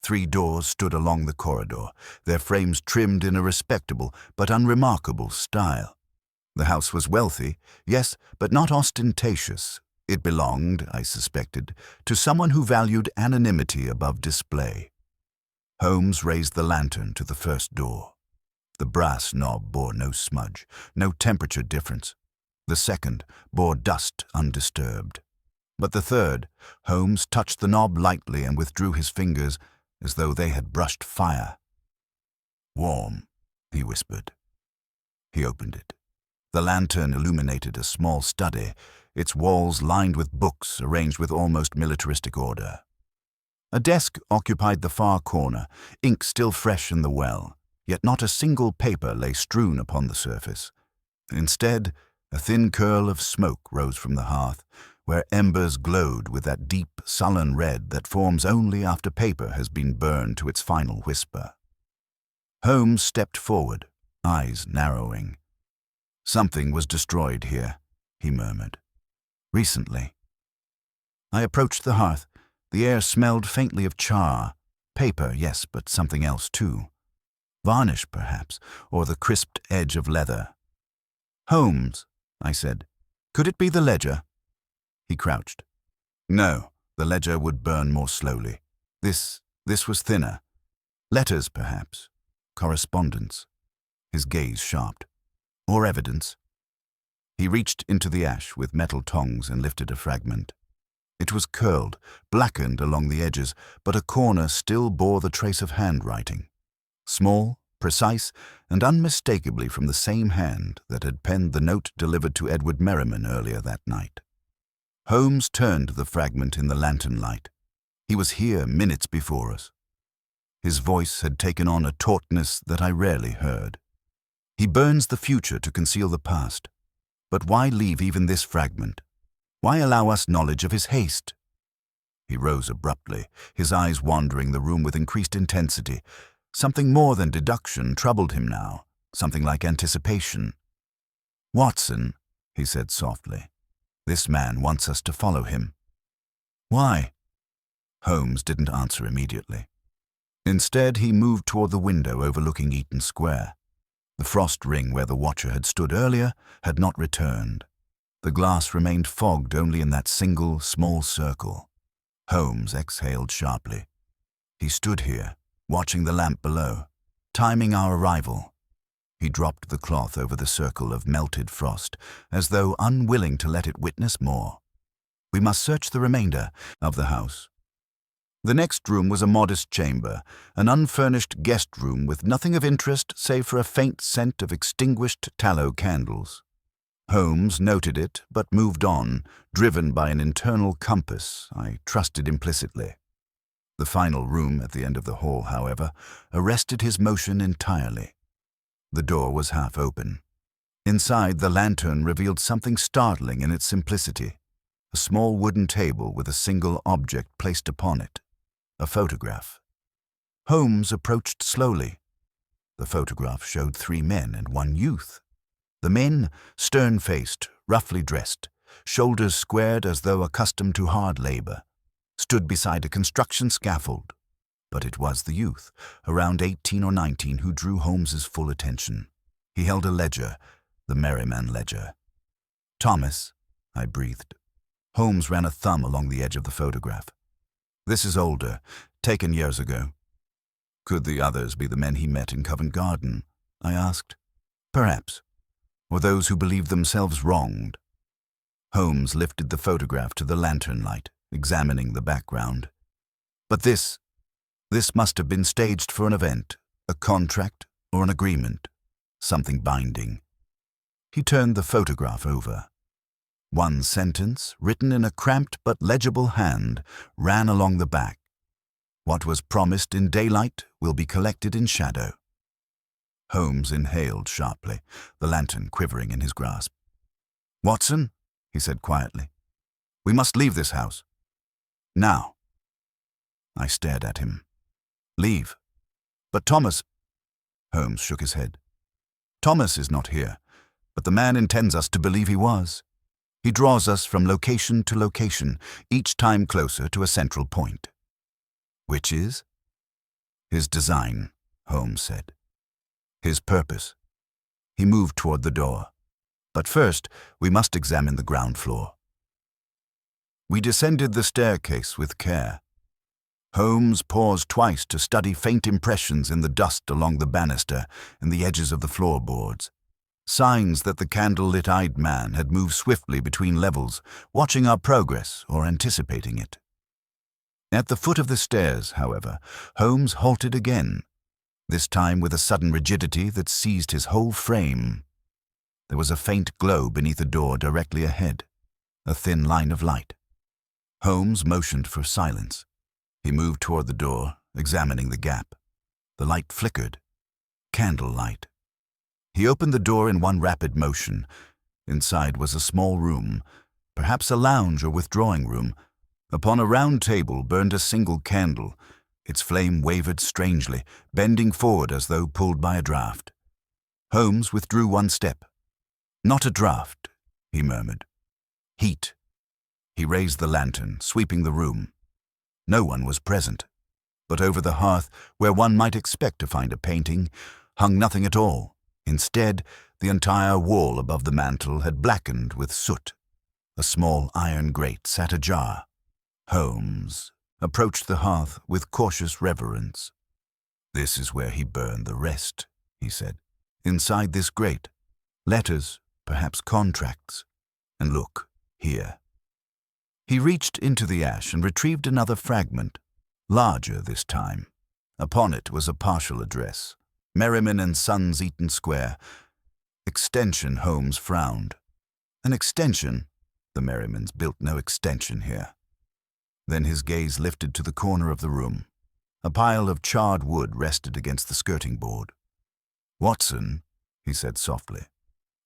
3 doors stood along the corridor, their frames trimmed in a respectable but unremarkable style. The house was wealthy, yes, but not ostentatious. It belonged, I suspected, to someone who valued anonymity above display. Holmes raised the lantern to the first door. The brass knob bore no smudge, no temperature difference. The second bore dust undisturbed. But the third, Holmes touched the knob lightly and withdrew his fingers as though they had brushed fire. "Warm," he whispered. He opened it. The lantern illuminated a small study, its walls lined with books arranged with almost militaristic order. A desk occupied the far corner, ink still fresh in the well, yet not a single paper lay strewn upon the surface. Instead, a thin curl of smoke rose from the hearth, where embers glowed with that deep, sullen red that forms only after paper has been burned to its final whisper. Holmes stepped forward, eyes narrowing. "Something was destroyed here," he murmured. "Recently." I approached the hearth. The air smelled faintly of char. Paper, yes, but something else too. Varnish, perhaps, or the crisped edge of leather. "Holmes," I said, "could it be the ledger?" He crouched. "No, the ledger would burn more slowly. This was thinner. Letters, perhaps. Correspondence." His gaze sharped. "Or evidence." He reached into the ash with metal tongs and lifted a fragment. It was curled, blackened along the edges, but a corner still bore the trace of handwriting. Small, precise, and unmistakably from the same hand that had penned the note delivered to Edward Merriman earlier that night. Holmes turned the fragment in the lantern light. He was here minutes before us. His voice had taken on a tautness that I rarely heard. "He burns the future to conceal the past. But why leave even this fragment? Why allow us knowledge of his haste?" He rose abruptly, his eyes wandering the room with increased intensity. Something more than deduction troubled him now, something like anticipation. "Watson," he said softly, "this man wants us to follow him." "Why?" Holmes didn't answer immediately. Instead, he moved toward the window overlooking Eaton Square. The frost ring where the watcher had stood earlier had not returned. The glass remained fogged only in that single, small circle. Holmes exhaled sharply. He stood here, watching the lamp below, timing our arrival. He dropped the cloth over the circle of melted frost, as though unwilling to let it witness more. We must search the remainder of the house. The next room was a modest chamber, an unfurnished guest room with nothing of interest save for a faint scent of extinguished tallow candles. Holmes noted it, but moved on, driven by an internal compass I trusted implicitly. The final room at the end of the hall, however, arrested his motion entirely. The door was half open. Inside, the lantern revealed something startling in its simplicity. A small wooden table with a single object placed upon it. A photograph. Holmes approached slowly. The photograph showed 3 men and 1 youth. The men, stern-faced, roughly dressed, shoulders squared as though accustomed to hard labor, stood beside a construction scaffold. But it was the youth, around 18 or 19, who drew Holmes's full attention. He held a ledger, the Merriman ledger. "Thomas," I breathed. Holmes ran a thumb along the edge of the photograph. "This is older, taken years ago." "Could the others be the men he met in Covent Garden?" I asked. Perhaps. Or those who believed themselves wronged. Holmes lifted the photograph to the lantern light, examining the background. But this must have been staged for an event, a contract or an agreement, something binding. He turned the photograph over. One sentence, written in a cramped but legible hand, ran along the back. What was promised in daylight will be collected in shadow. Holmes inhaled sharply, the lantern quivering in his grasp. "Watson," he said quietly, "we must leave this house. Now." I stared at him. "Leave? But Thomas—" Holmes shook his head. "Thomas is not here, but the man intends us to believe he was. He draws us from location to location, each time closer to a central point." "Which is?" "His design," Holmes said. "His purpose." He moved toward the door. "But first, we must examine the ground floor." We descended the staircase with care. Holmes paused twice to study faint impressions in the dust along the banister and the edges of the floorboards. Signs that the candle-lit-eyed man had moved swiftly between levels, watching our progress or anticipating it. At the foot of the stairs, however, Holmes halted again, this time with a sudden rigidity that seized his whole frame. There was a faint glow beneath a door directly ahead, a thin line of light. Holmes motioned for silence. He moved toward the door, examining the gap. The light flickered. Candlelight. He opened the door in one rapid motion. Inside was a small room, perhaps a lounge or withdrawing room. Upon a round table burned a single candle. Its flame wavered strangely, bending forward as though pulled by a draught. Holmes withdrew one step. "Not a draught," he murmured. "Heat." He raised the lantern, sweeping the room. No one was present, but over the hearth, where one might expect to find a painting, hung nothing at all. Instead, the entire wall above the mantel had blackened with soot. A small iron grate sat ajar. Holmes approached the hearth with cautious reverence. "This is where he burned the rest," he said. "Inside this grate. Letters, perhaps contracts. And look, here." He reached into the ash and retrieved another fragment, larger this time. Upon it was a partial address. Merriman and Sons, Eaton Square. Extension, Holmes frowned. An extension? The Merrimans built no extension here. Then his gaze lifted to the corner of the room. A pile of charred wood rested against the skirting board. "Watson," he said softly,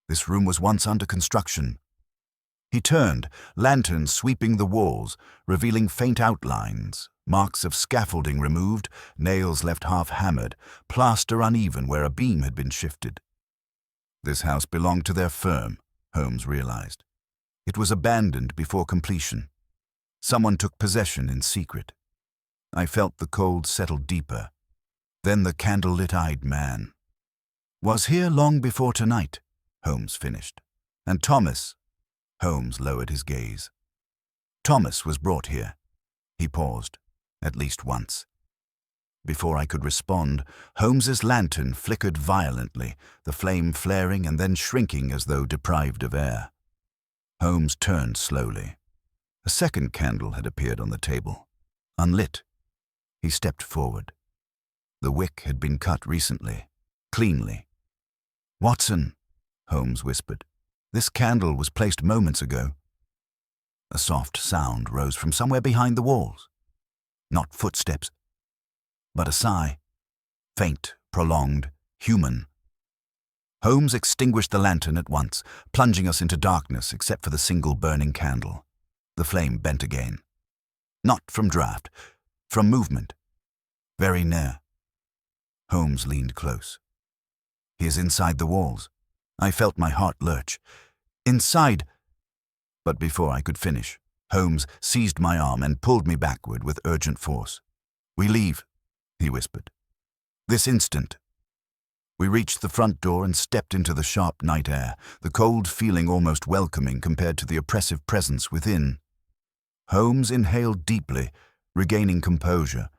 "this room was once under construction." He turned, lanterns sweeping the walls, revealing faint outlines, marks of scaffolding removed, nails left half-hammered, plaster uneven where a beam had been shifted. This house belonged to their firm, Holmes realized. It was abandoned before completion. Someone took possession in secret. I felt the cold settle deeper. Then the candle-lit-eyed man. "Was here long before tonight," Holmes finished. "And Thomas—" Holmes lowered his gaze. "Thomas was brought here." He paused, at least once. Before I could respond, Holmes's lantern flickered violently, the flame flaring and then shrinking as though deprived of air. Holmes turned slowly. A second candle had appeared on the table, unlit. He stepped forward. The wick had been cut recently, cleanly. "Watson," Holmes whispered, "this candle was placed moments ago." A soft sound rose from somewhere behind the walls. Not footsteps, but a sigh. Faint, prolonged, human. Holmes extinguished the lantern at once, plunging us into darkness except for the single burning candle. The flame bent again. Not from draught, from movement. Very near. Holmes leaned close. "He is inside the walls." I felt my heart lurch. "Inside—" But before I could finish, Holmes seized my arm and pulled me backward with urgent force. "We leave," he whispered. "This instant." We reached the front door and stepped into the sharp night air, the cold feeling almost welcoming compared to the oppressive presence within. Holmes inhaled deeply, regaining composure.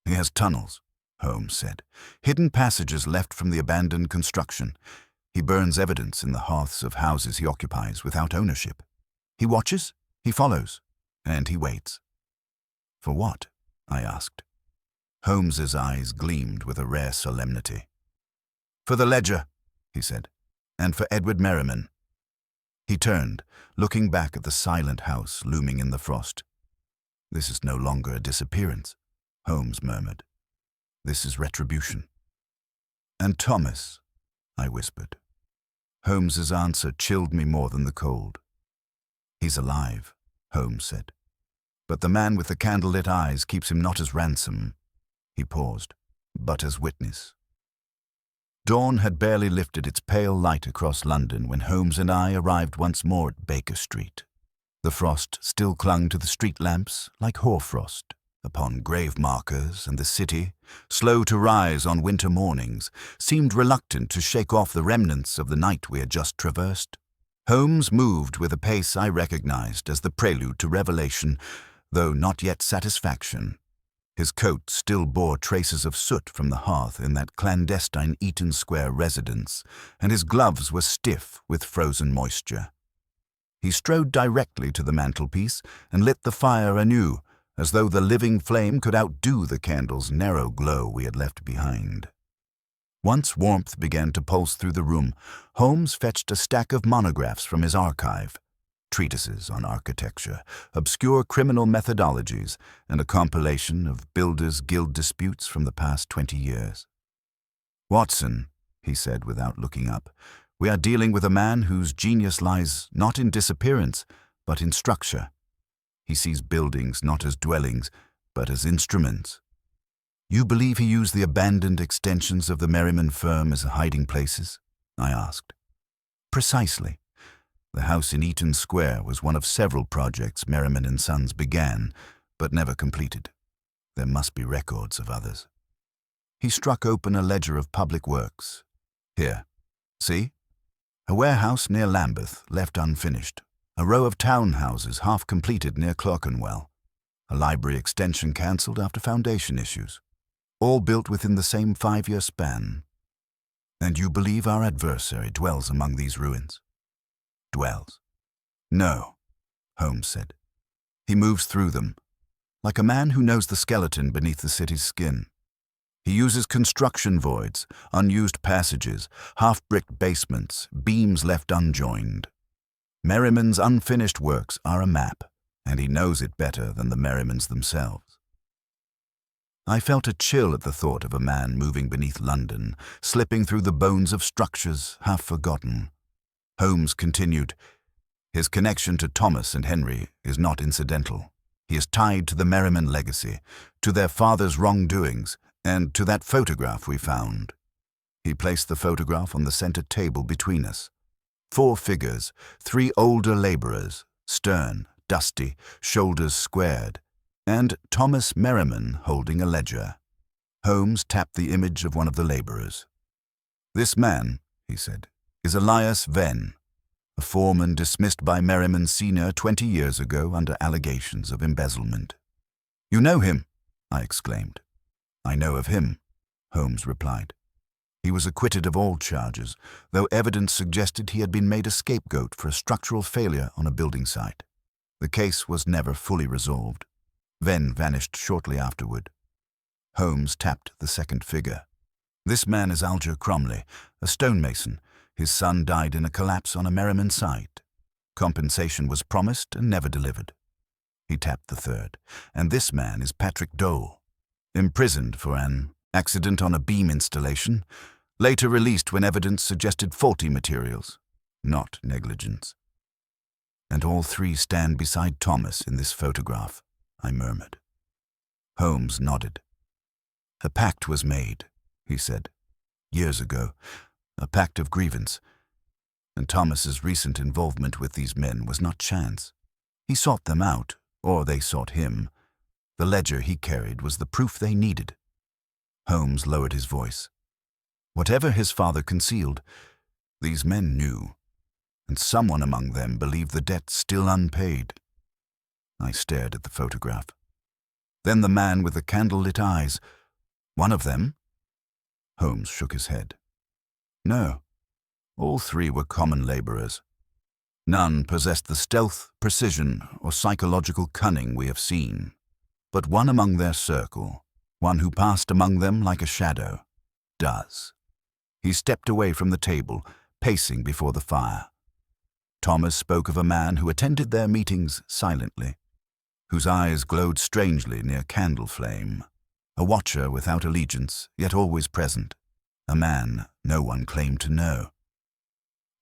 "He has tunnels," Holmes said, "hidden passages left from the abandoned construction. He burns evidence in the hearths of houses he occupies without ownership. He watches, he follows, and he waits. For what? I asked. Holmes's eyes gleamed with a rare solemnity. For the ledger, he said, and for Edward Merriman. He turned, looking back at the silent house looming in the frost. This is no longer a disappearance, Holmes murmured. This is retribution. And Thomas, I whispered. Holmes's answer chilled me more than the cold. He's alive, Holmes said. But the man with the candlelit eyes keeps him not as ransom, he paused, but as witness. Dawn had barely lifted its pale light across London when Holmes and I arrived once more at Baker Street. The frost still clung to the street lamps like hoarfrost upon grave markers, and the city, slow to rise on winter mornings, seemed reluctant to shake off the remnants of the night we had just traversed. Holmes moved with a pace I recognized as the prelude to revelation, though not yet satisfaction. His coat still bore traces of soot from the hearth in that clandestine Eaton Square residence, and his gloves were stiff with frozen moisture. He strode directly to the mantelpiece and lit the fire anew, as though the living flame could outdo the candle's narrow glow we had left behind. Once warmth began to pulse through the room, Holmes fetched a stack of monographs from his archive, treatises on architecture, obscure criminal methodologies, and a compilation of Builders' Guild disputes from the past 20 years. Watson, he said without looking up, we are dealing with a man whose genius lies not in disappearance, but in structure. He sees buildings not as dwellings, but as instruments. You believe he used the abandoned extensions of the Merriman firm as hiding places? I asked. Precisely. The house in Eaton Square was one of several projects Merriman and Sons began, but never completed. There must be records of others. He struck open a ledger of public works. Here, see? A warehouse near Lambeth, left unfinished. A row of townhouses half completed near Clerkenwell. A library extension cancelled after foundation issues. All built within the same 5-year span. And you believe our adversary dwells among these ruins? Dwells? No, Holmes said. He moves through them, like a man who knows the skeleton beneath the city's skin. He uses construction voids, unused passages, half-bricked basements, beams left unjoined. Merriman's unfinished works are a map, and he knows it better than the Merrimans themselves. I felt a chill at the thought of a man moving beneath London, slipping through the bones of structures half forgotten. Holmes continued, his connection to Thomas and Henry is not incidental. He is tied to the Merriman legacy, to their father's wrongdoings, and to that photograph we found. He placed the photograph on the center table between us. 4 figures, 3 older laborers, stern, dusty, shoulders squared, and Thomas Merriman holding a ledger. Holmes tapped the image of one of the laborers. This man, he said, is Elias Venn, a foreman dismissed by Merriman Sr. 20 years ago under allegations of embezzlement. You know him, I exclaimed. I know of him, Holmes replied. He was acquitted of all charges, though evidence suggested he had been made a scapegoat for a structural failure on a building site. The case was never fully resolved. Venn vanished shortly afterward. Holmes tapped the second figure. This man is Alger Cromley, a stonemason. His son died in a collapse on a Merriman site. Compensation was promised and never delivered. He tapped the third. And this man is Patrick Dole, imprisoned for an accident on a beam installation, later released when evidence suggested faulty materials, not negligence. And all 3 stand beside Thomas in this photograph, I murmured. Holmes nodded. A pact was made, he said, years ago, a pact of grievance. And Thomas's recent involvement with these men was not chance. He sought them out, or they sought him. The ledger he carried was the proof they needed. Holmes lowered his voice. Whatever his father concealed, these men knew, and someone among them believed the debt still unpaid. I stared at the photograph. Then the man with the candle-lit eyes. One of them? Holmes shook his head. No, All three were common laborers. None possessed the stealth, precision, or psychological cunning we have seen. But one among their circle, one who passed among them like a shadow, does. He stepped away from the table, pacing before the fire. Thomas spoke of a man who attended their meetings silently, whose eyes glowed strangely near candle flame, a watcher without allegiance, yet always present, a man no one claimed to know.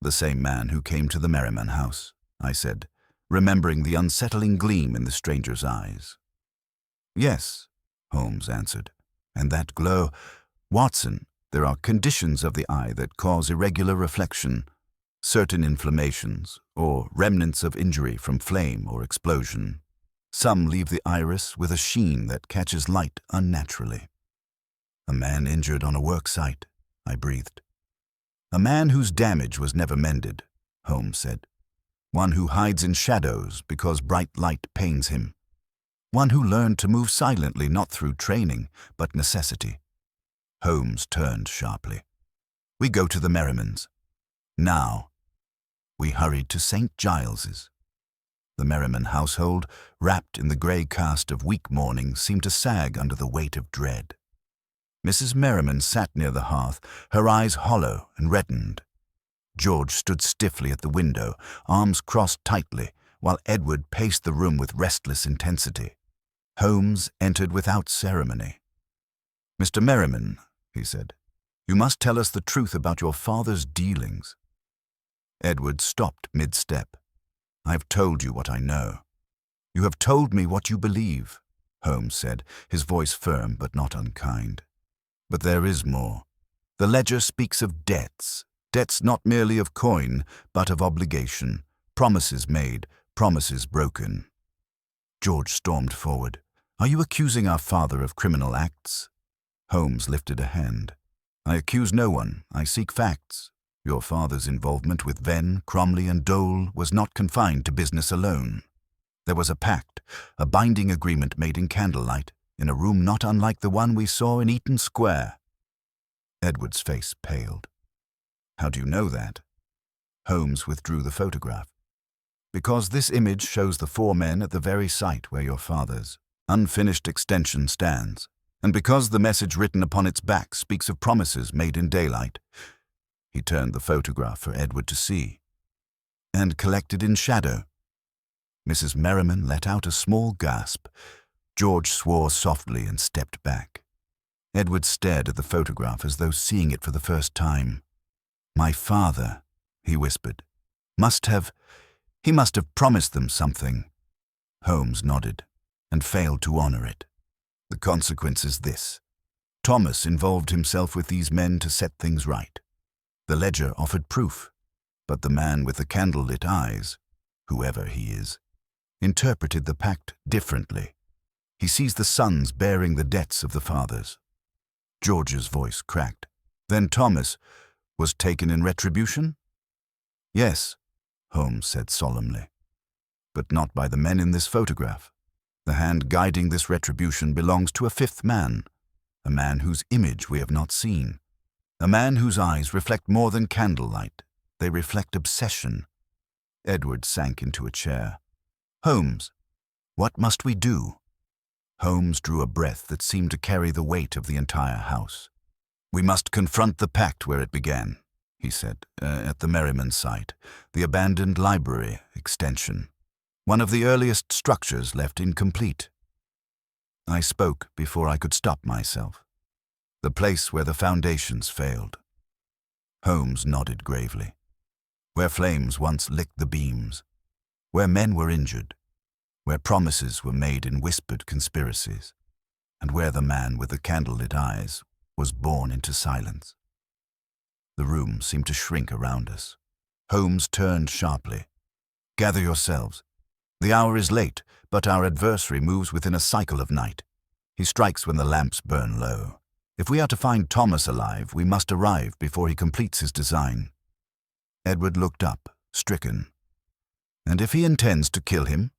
The same man who came to the Merriman house, I said, remembering the unsettling gleam in the stranger's eyes. Yes, Holmes answered, and that glow, Watson, there are conditions of the eye that cause irregular reflection, certain inflammations, or remnants of injury from flame or explosion. Some leave the iris with a sheen that catches light unnaturally. A man injured on a work site, I breathed. A man whose damage was never mended, Holmes said. One who hides in shadows because bright light pains him. One who learned to move silently not through training, but necessity. Holmes turned sharply. We go to the Merrimans. Now. We hurried to St. Giles's. The Merriman household, wrapped in the grey cast of weak mourning, seemed to sag under the weight of dread. Mrs. Merriman sat near the hearth, her eyes hollow and reddened. George stood stiffly at the window, arms crossed tightly, while Edward paced the room with restless intensity. Holmes entered without ceremony. "Mr. Merriman," he said, "you must tell us the truth about your father's dealings." Edward stopped mid-step. "I've told you what I know." "You have told me what you believe," Holmes said, his voice firm but not unkind. "But there is more. The ledger speaks of debts, debts not merely of coin, but of obligation, promises made, promises broken." George stormed forward. "Are you accusing our father of criminal acts?" Holmes lifted a hand. "I accuse no one. I seek facts. Your father's involvement with Venn, Cromley, and Dole was not confined to business alone. There was a pact, a binding agreement made in Candlelight, in a room not unlike the one we saw in Eaton Square." Edward's face paled. "How do you know that?" Holmes withdrew the photograph. "Because this image shows the four men at the very site where your father's unfinished extension stands, and because the message written upon its back speaks of promises made in daylight." He turned the photograph for Edward to see. "And collected in shadow." Mrs. Merriman let out a small gasp. George swore softly and stepped back. Edward stared at the photograph as though seeing it for the first time. "My father," he whispered, he must have promised them something." Holmes nodded, and failed to honor it. "The consequence is this. Thomas involved himself with these men to set things right. The ledger offered proof, but the man with the candle-lit eyes, whoever he is, interpreted the pact differently. He sees the sons bearing the debts of the fathers." George's voice cracked. "Then Thomas was taken in retribution?" "Yes," Holmes said solemnly, "but not by the men in this photograph. The hand guiding this retribution belongs to a fifth man, a man whose image we have not seen, a man whose eyes reflect more than candlelight. They reflect obsession." Edward sank into a chair. "Holmes, what must we do?" Holmes drew a breath that seemed to carry the weight of the entire house. "We must confront the pact where it began," he said, "at the Merriman site, the abandoned library extension, one of the earliest structures left incomplete." I spoke before I could stop myself. "The place where the foundations failed." Holmes nodded gravely. "Where flames once licked the beams, where men were injured, where promises were made in whispered conspiracies, and where the man with the candle-lit eyes was born into silence." The room seemed to shrink around us. Holmes turned sharply. "Gather yourselves. The hour is late, but our adversary moves within a cycle of night. He strikes when the lamps burn low. If we are to find Thomas alive, we must arrive before he completes his design." Edward looked up, stricken. "And if he intends to kill him?"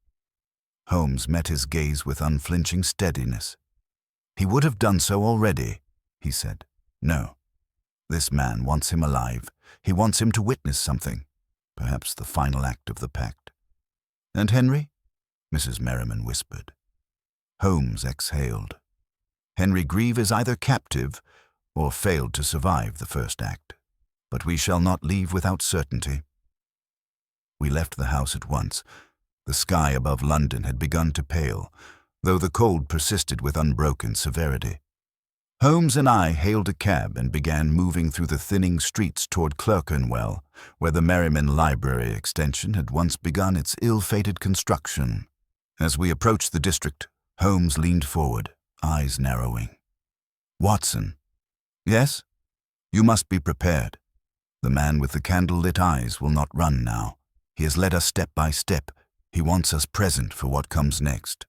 Holmes met his gaze with unflinching steadiness. "He would have done so already," he said. "No. This man wants him alive, He wants him to witness something, perhaps the final act of the pact. And Henry? Mrs. Merriman whispered. Holmes exhaled. Henry Grieve is either captive or failed to survive the first act, but we shall not leave without certainty. We left the house at once. The sky above London had begun to pale, though the cold persisted with unbroken severity. Holmes and I hailed a cab and began moving through the thinning streets toward Clerkenwell, where the Merriman Library extension had once begun its ill-fated construction. As we approached the district, Holmes leaned forward, eyes narrowing. Watson. Yes? You must be prepared. The man with the candle-lit eyes will not run now. He has led us step by step. He wants us present for what comes next.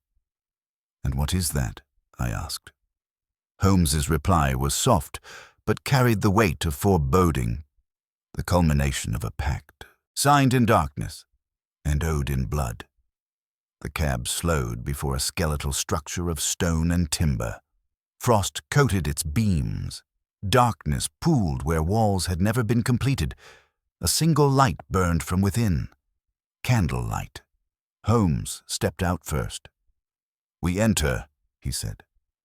And what is that? I asked. Holmes's reply was soft, but carried the weight of foreboding, the culmination of a pact, signed in darkness and owed in blood. The cab slowed before a skeletal structure of stone and timber. Frost coated its beams. Darkness pooled where walls had never been completed. A single light burned from within. Candlelight. Holmes stepped out first. We enter, he said,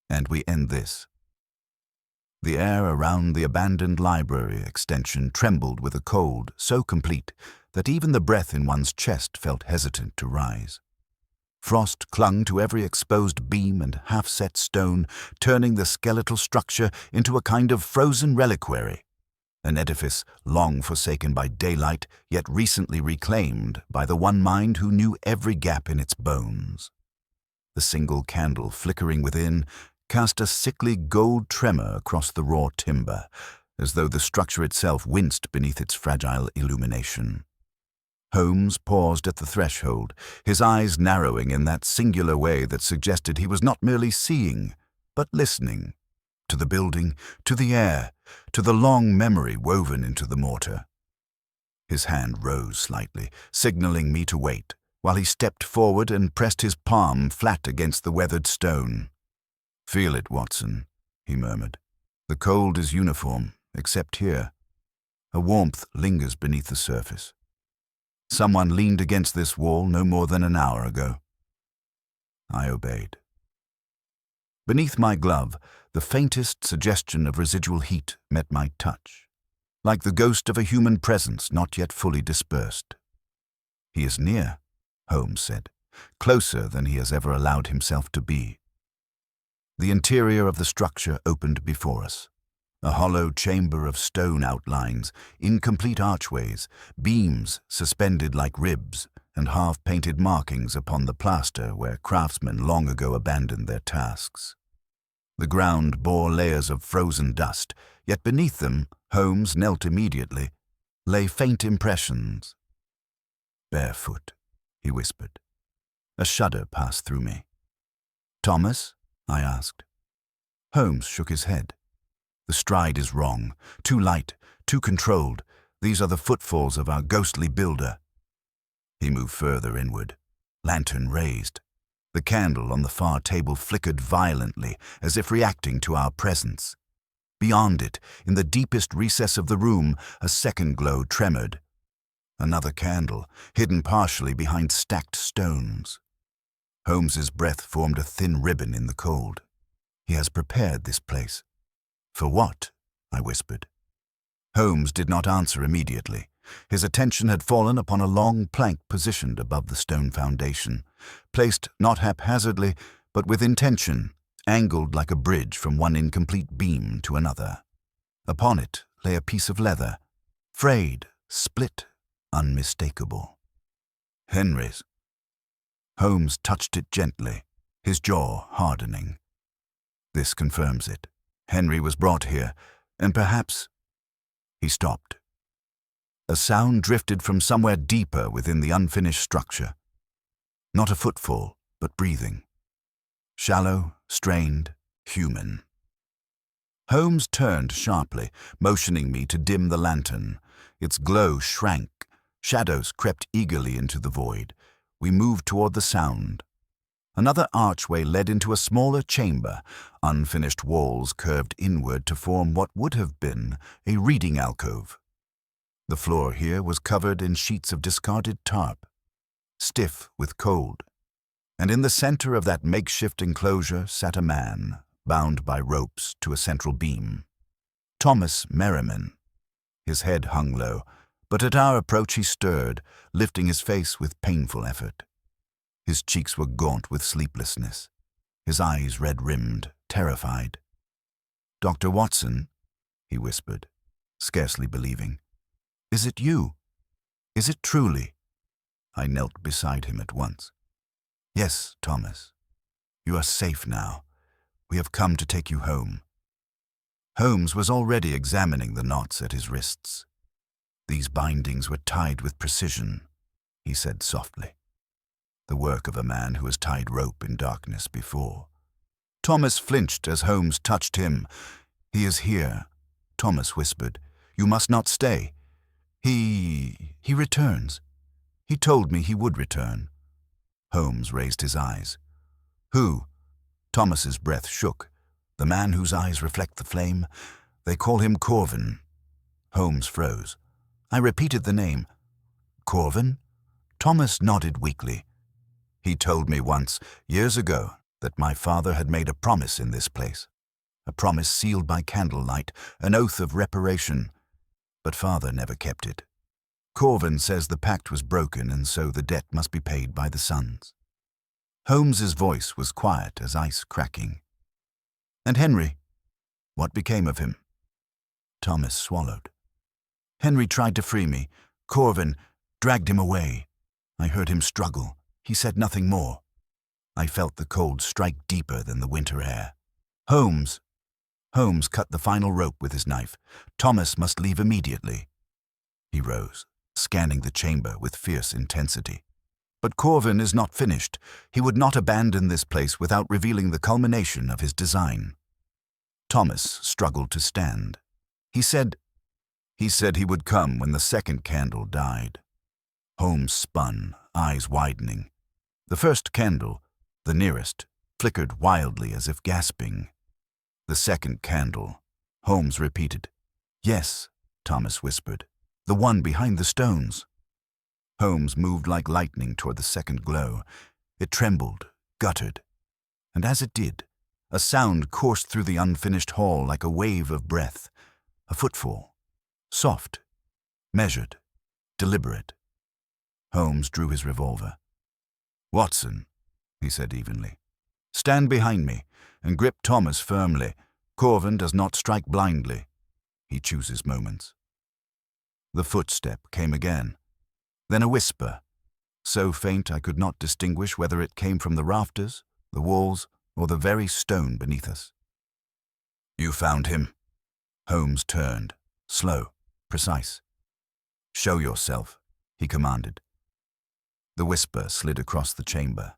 and we end this. The air around the abandoned library extension trembled with a cold so complete that even the breath in one's chest felt hesitant to rise. Frost clung to every exposed beam and half-set stone, turning the skeletal structure into a kind of frozen reliquary, an edifice long forsaken by daylight, yet recently reclaimed by the one mind who knew every gap in its bones. The single candle flickering within cast a sickly gold tremor across the raw timber, as though the structure itself winced beneath its fragile illumination. Holmes paused at the threshold, his eyes narrowing in that singular way that suggested he was not merely seeing, but listening, to the building, to the air, to the long memory woven into the mortar. His hand rose slightly, signaling me to wait, while he stepped forward and pressed his palm flat against the weathered stone. Feel it, Watson, he murmured. The cold is uniform, except here. A warmth lingers beneath the surface. Someone leaned against this wall no more than an hour ago. I obeyed. Beneath my glove, the faintest suggestion of residual heat met my touch, like the ghost of a human presence not yet fully dispersed. He is near, Holmes said, closer than he has ever allowed himself to be. The interior of the structure opened before us. A hollow chamber of stone outlines, incomplete archways, beams suspended like ribs, and half-painted markings upon the plaster where craftsmen long ago abandoned their tasks. The ground bore layers of frozen dust, yet beneath them, Holmes knelt immediately, lay faint impressions. Barefoot, he whispered. A shudder passed through me. Thomas? I asked. Holmes shook his head. The stride is wrong, too light, too controlled. These are the footfalls of our ghostly builder. He moved further inward, lantern raised. The candle on the far table flickered violently, as if reacting to our presence. Beyond it, in the deepest recess of the room, a second glow tremored. Another candle, hidden partially behind stacked stones. Holmes's breath formed a thin ribbon in the cold. He has prepared this place. For what? I whispered. Holmes did not answer immediately. His attention had fallen upon a long plank positioned above the stone foundation, placed not haphazardly, but with intention, angled like a bridge from one incomplete beam to another. Upon it lay a piece of leather, frayed, split, unmistakable. Henry's. Holmes touched it gently, his jaw hardening. This confirms it. Henry was brought here, and perhaps... He stopped. A sound drifted from somewhere deeper within the unfinished structure. Not a footfall, but breathing. Shallow, strained, human. Holmes turned sharply, motioning me to dim the lantern. Its glow shrank. Shadows crept eagerly into the void. We moved toward the sound. Another archway led into a smaller chamber. Unfinished walls curved inward to form what would have been a reading alcove. The floor here was covered in sheets of discarded tarp, stiff with cold, and in the center of that makeshift enclosure sat a man, bound by ropes to a central beam. Thomas Merriman. His head hung low, but at our approach he stirred, lifting his face with painful effort. His cheeks were gaunt with sleeplessness, his eyes red-rimmed, terrified. "Dr. Watson," he whispered, scarcely believing. "Is it you? Is it truly?" I knelt beside him at once. "Yes, Thomas. You are safe now. We have come to take you home." Holmes was already examining the knots at his wrists. "These bindings were tied with precision," he said softly. "The work of a man who has tied rope in darkness before." Thomas flinched as Holmes touched him. "He is here," Thomas whispered. "You must not stay. He returns. He told me he would return." Holmes raised his eyes. "Who?" Thomas's breath shook. "The man whose eyes reflect the flame? They call him Corvin." Holmes froze. I repeated the name. "Corvin?" Thomas nodded weakly. "He told me once, years ago, that my father had made a promise in this place. A promise sealed by candlelight, an oath of reparation. But father never kept it. Corvin says the pact was broken and so the debt must be paid by the sons." Holmes's voice was quiet as ice cracking. "And Henry? What became of him?" Thomas swallowed. "Henry tried to free me. Corvin dragged him away. I heard him struggle. He said nothing more. I felt the cold strike deeper than the winter air. Holmes cut the final rope with his knife. "Thomas must leave immediately." He rose, scanning the chamber with fierce intensity. "But Corvin is not finished. He would not abandon this place without revealing the culmination of his design." Thomas struggled to stand. He said he would come when the second candle died. Holmes spun, eyes widening. The first candle, the nearest, flickered wildly as if gasping. "The second candle," Holmes repeated. "Yes," Thomas whispered. "The one behind the stones." Holmes moved like lightning toward the second glow. It trembled, guttered, and as it did, a sound coursed through the unfinished hall like a wave of breath, a footfall, soft, measured, deliberate. Holmes drew his revolver. "Watson," he said evenly, "stand behind me and grip Thomas firmly. Corvin does not strike blindly. He chooses moments." The footstep came again. Then a whisper, so faint I could not distinguish whether it came from the rafters, the walls, or the very stone beneath us. "You found him?" Holmes turned, slow, precise. "Show yourself," he commanded. The whisper slid across the chamber.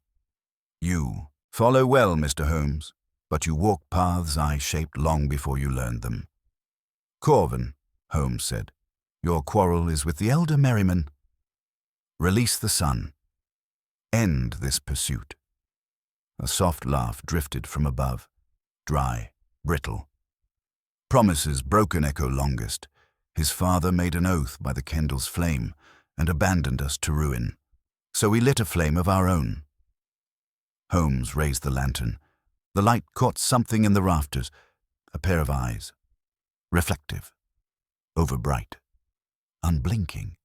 "You follow well, Mr. Holmes, but you walk paths I shaped long before you learned them." "Corvin," Holmes said, "your quarrel is with the elder Merriman. Release the son. End this pursuit." A soft laugh drifted from above, dry, brittle. Promises broken echo longest. His father made an oath by the candle's flame and abandoned us to ruin. So we lit a flame of our own. Holmes raised the lantern. The light caught something in the rafters, a pair of eyes, reflective, overbright, unblinking.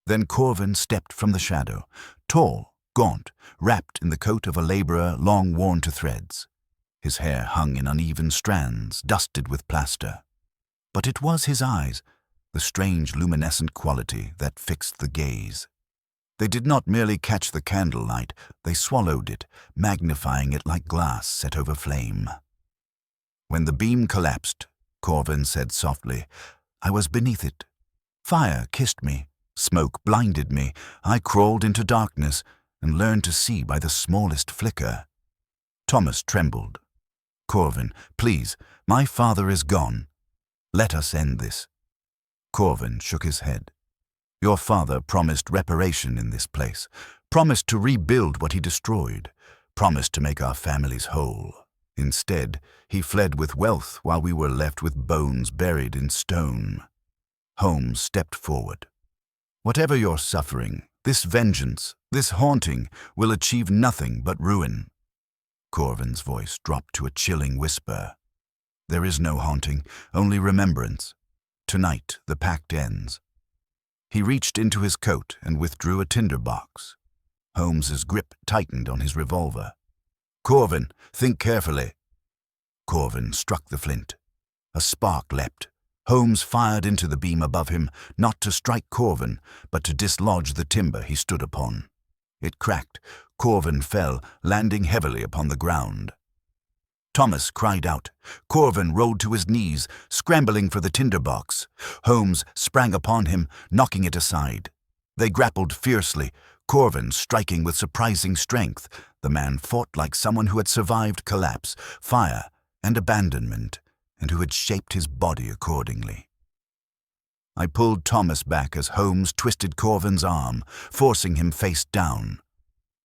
Then Corvin stepped from the shadow, tall, gaunt, wrapped in the coat of a laborer long worn to threads. His hair hung in uneven strands, dusted with plaster. But it was his eyes, the strange luminescent quality that fixed the gaze. They did not merely catch the candlelight, they swallowed it, magnifying it like glass set over flame. When the beam collapsed, Corvin said softly, "I was beneath it. Fire kissed me, smoke blinded me. I crawled into darkness and learned to see by the smallest flicker." Thomas trembled. "Corvin, please, my father is gone. Let us end this." Corvin shook his head. "Your father promised reparation in this place, promised to rebuild what he destroyed, promised to make our families whole. Instead, he fled with wealth while we were left with bones buried in stone." Holmes stepped forward. "Whatever your suffering, this vengeance, this haunting, will achieve nothing but ruin." Corvin's voice dropped to a chilling whisper. "There is no haunting, only remembrance. Tonight the pact ends." He reached into his coat and withdrew a tinderbox. Holmes's grip tightened on his revolver. "Corvin, think carefully." Corvin struck the flint. A spark leapt. Holmes fired into the beam above him, not to strike Corvin, but to dislodge the timber he stood upon. It cracked. Corvin fell, landing heavily upon the ground. Thomas cried out. Corvin rolled to his knees, scrambling for the tinderbox. Holmes sprang upon him, knocking it aside. They grappled fiercely, Corvin striking with surprising strength. The man fought like someone who had survived collapse, fire, and abandonment, and who had shaped his body accordingly. I pulled Thomas back as Holmes twisted Corvin's arm, forcing him face down.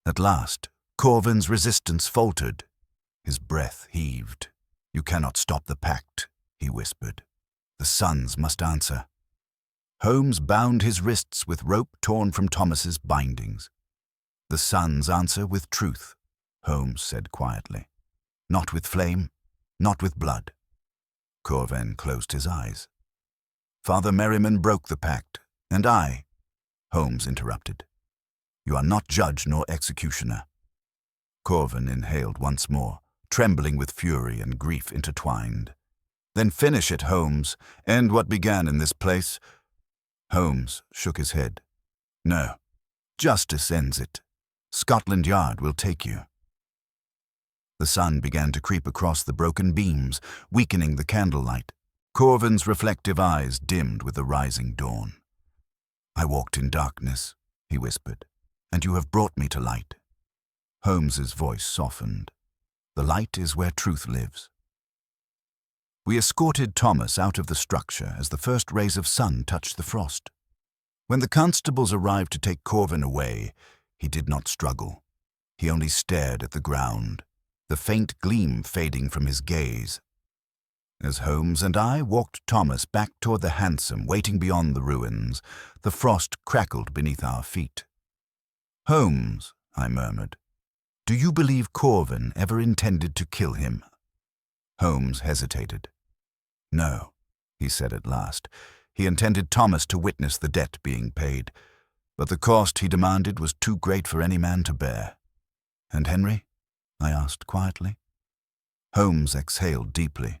At last, Corvin's resistance faltered. His breath heaved. "You cannot stop the pact," he whispered. "The sons must answer." Holmes bound his wrists with rope torn from Thomas's bindings. "The sons answer with truth," Holmes said quietly. "Not with flame, not with blood." Corvin closed his eyes. "Father Merriman broke the pact, and I," Holmes interrupted. "You are not judge nor executioner." Corvin inhaled once more, trembling with fury and grief intertwined. "Then finish it, Holmes. End what began in this place." Holmes shook his head. "No. Justice ends it. Scotland Yard will take you." The sun began to creep across the broken beams, weakening the candlelight. Corvin's reflective eyes dimmed with the rising dawn. "I walked in darkness," he whispered, "and you have brought me to light." Holmes's voice softened. "The light is where truth lives." We escorted Thomas out of the structure as the first rays of sun touched the frost. When the constables arrived to take Corvin away, he did not struggle. He only stared at the ground, the faint gleam fading from his gaze. As Holmes and I walked Thomas back toward the hansom waiting beyond the ruins, the frost crackled beneath our feet. "Holmes," I murmured, "do you believe Corvin ever intended to kill him?" Holmes hesitated. "No," he said at last. "He intended Thomas to witness the debt being paid, but the cost he demanded was too great for any man to bear." "And Henry?" I asked quietly. Holmes exhaled deeply.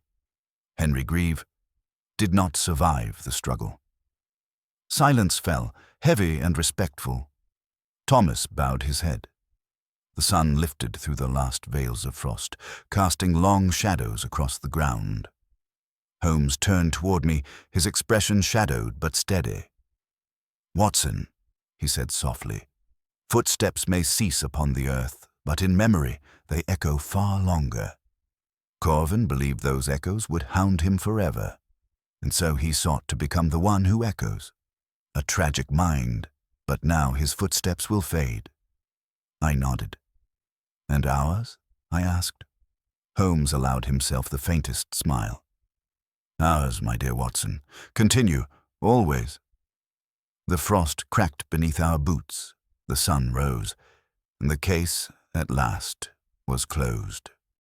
"Henry Grieve did not survive the struggle." Silence fell, heavy and respectful. Thomas bowed his head. The sun lifted through the last veils of frost, casting long shadows across the ground. Holmes turned toward me, his expression shadowed but steady. "Watson," he said softly, "footsteps may cease upon the earth, but in memory they echo far longer. Corvin believed those echoes would hound him forever, and so he sought to become the one who echoes. A tragic mind, but now his footsteps will fade." I nodded. "And ours?" I asked. Holmes allowed himself the faintest smile. "Ours, my dear Watson. Continue, always." The frost cracked beneath our boots, the sun rose, and the case, at last, was closed.